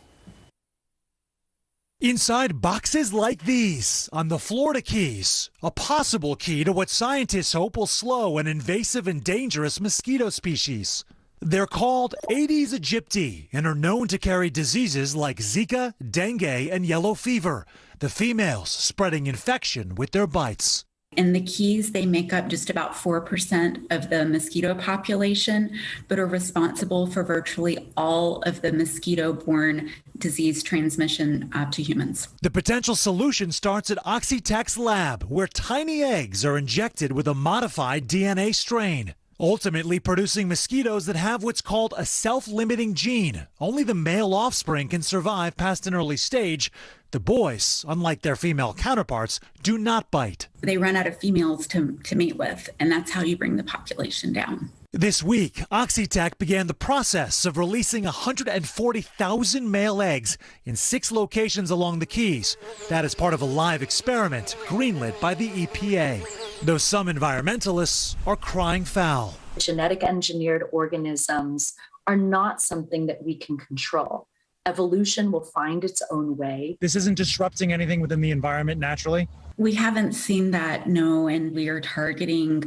Inside boxes like these on the Florida Keys, a possible key to what scientists hope will slow an invasive and dangerous mosquito species. They're called Aedes aegypti and are known to carry diseases like Zika, dengue, and yellow fever, the females spreading infection with their bites. In the Keys, they make up just about 4% of the mosquito population, but are responsible for virtually all of the mosquito-borne disease transmission to humans. The potential solution starts at Oxitec's lab, where tiny eggs are injected with a modified DNA strain. ultimately producing mosquitoes that have what's called a self-limiting gene. Only the male offspring can survive past an early stage. The boys, unlike their female counterparts, do not bite. They run out of females to mate with, and that's how you bring the population down. This week, Oxitec began the process of releasing 140,000 male eggs in 6 locations along the Keys. That is part of a live experiment greenlit by the EPA. Though some environmentalists are crying foul. Genetic engineered organisms are not something that we can control. Evolution will find its own way. This isn't disrupting anything within the environment naturally? We haven't seen that, no, and we are targeting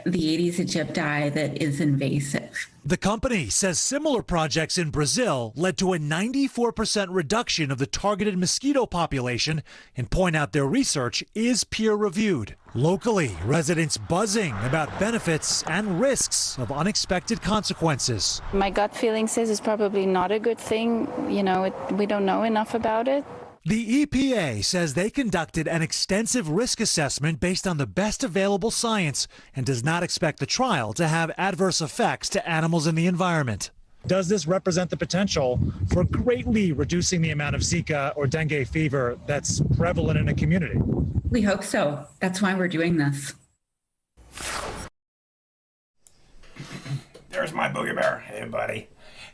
the Aedes aegypti that is invasive. The company says similar projects in Brazil led to a 94% reduction of the targeted mosquito population and point out their research is peer-reviewed. Locally, residents buzzing about benefits and risks of unexpected consequences. My gut feeling says it's probably not a good thing. You know, we don't know enough about it. The EPA says they conducted an extensive risk assessment based on the best available science and does not expect the trial to have adverse effects to animals in the environment. Does this represent the potential for greatly reducing the amount of Zika or dengue fever that's prevalent in a community? We hope so. That's why we're doing this. There's my boogie bear. Hey, buddy.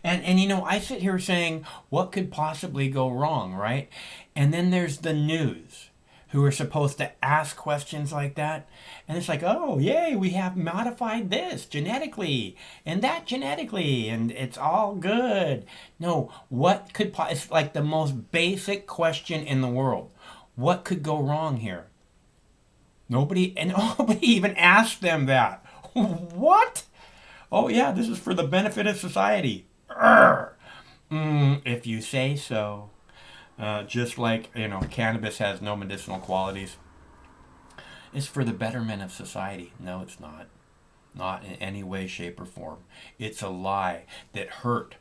And you know, I sit here saying, what could possibly go wrong, right? And then there's the news, who are supposed to ask questions like that. And it's like, oh, yay, we have modified this genetically and that genetically, and it's all good. No, what could, it's like the most basic question in the world. What could go wrong here? Nobody even asked them that. What? Oh, yeah, this is for the benefit of society. If you say so. Just like, you know, cannabis has no medicinal qualities. It's for the betterment of society. No, it's not. Not in any way, shape, or form. It's a lie that hurt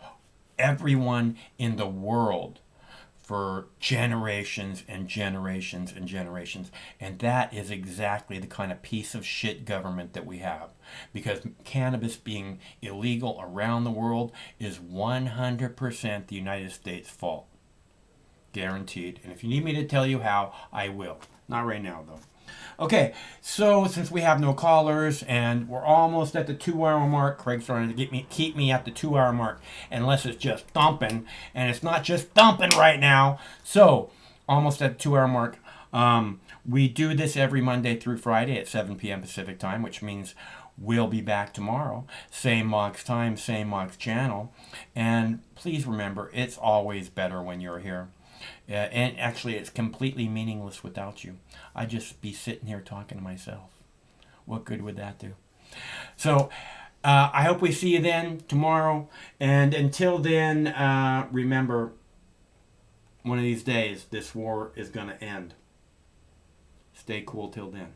everyone in the world for generations and generations and generations. And that is exactly the kind of piece of shit government that we have. Because cannabis being illegal around the world is 100% the United States' fault. Guaranteed. And if you need me to tell you how, I will. Not right now, though. Okay, so since we have no callers and we're almost at the 2-hour mark, Craig's trying to keep me at the 2-hour mark, unless it's just thumping, and it's not just thumping right now. So, almost at the 2-hour mark. We do this every Monday through Friday at 7 p.m. Pacific time, which means we'll be back tomorrow. Same Mox time, same Mox channel. And please remember, it's always better when you're here. And actually, it's completely meaningless without you. I'd just be sitting here talking to myself. What good would that do? So, I hope we see you then tomorrow. And until then, remember, one of these days, this war is going to end. Stay cool till then.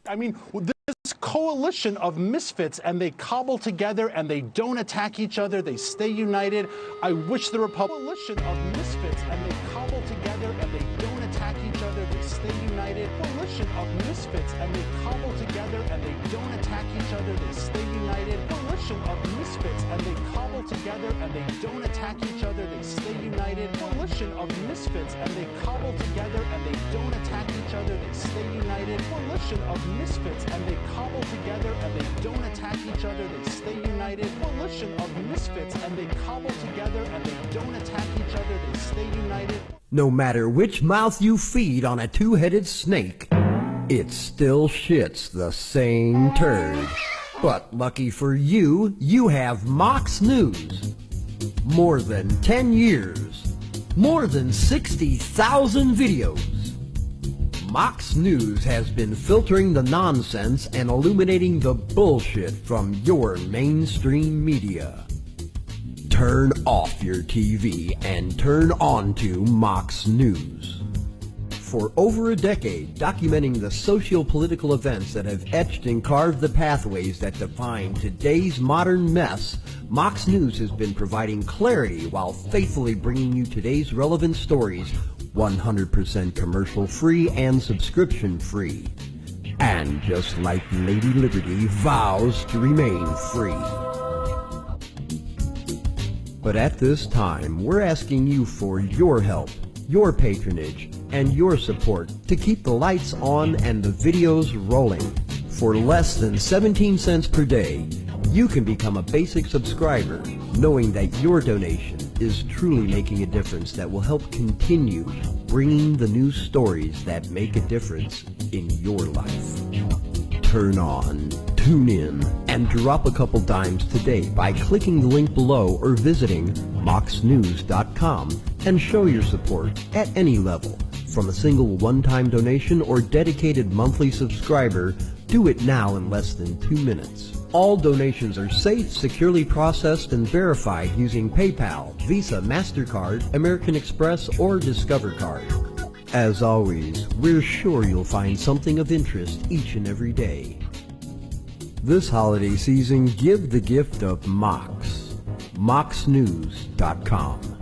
I mean, this coalition of misfits, and they cobble together and they don't attack each other. They stay united. I wish the coalition of misfits, and they cobble together and they don't attack each other. They stay united. Coalition of misfits, and they cobble together and they don't attack each other. They stay united. Coalition of misfits, and they cobble together and they don't attack each other. They stay united. Coalition of misfits, and they cobble together and they don't attack each other. They stay united. Coalition of misfits, and they cobble together and they don't attack each other. They stay united. Coalition of misfits, and they cobble together and they don't attack each other. They stay united. No matter which mouth you feed on a two-headed snake, it still shits the same turd. But lucky for you, you have Mox News. More than 10 years. More than 60,000 videos. Mox News has been filtering the nonsense and illuminating the bullshit from your mainstream media. Turn off your TV and turn on to Mox News. For over a decade, documenting the socio-political events that have etched and carved the pathways that define today's modern mess, Mox News has been providing clarity while faithfully bringing you today's relevant stories 100% commercial-free and subscription-free. And and just like Lady Liberty, vows to remain free. But at this time, we're asking you for your help, your patronage, and your support to keep the lights on and the videos rolling. For less than 17 cents per day, you can become a basic subscriber, knowing that your donation is truly making a difference that will help continue bringing the news stories that make a difference in your life. Turn on, tune in, and drop a couple dimes today by clicking the link below or visiting moxnews.com and show your support at any level. From a single one-time donation or dedicated monthly subscriber, do it now in less than 2 minutes. All donations are safe, securely processed, and verified using PayPal, Visa, MasterCard, American Express, or Discover Card. As always, we're sure you'll find something of interest each and every day. This holiday season, give the gift of Mox. moxnews.com.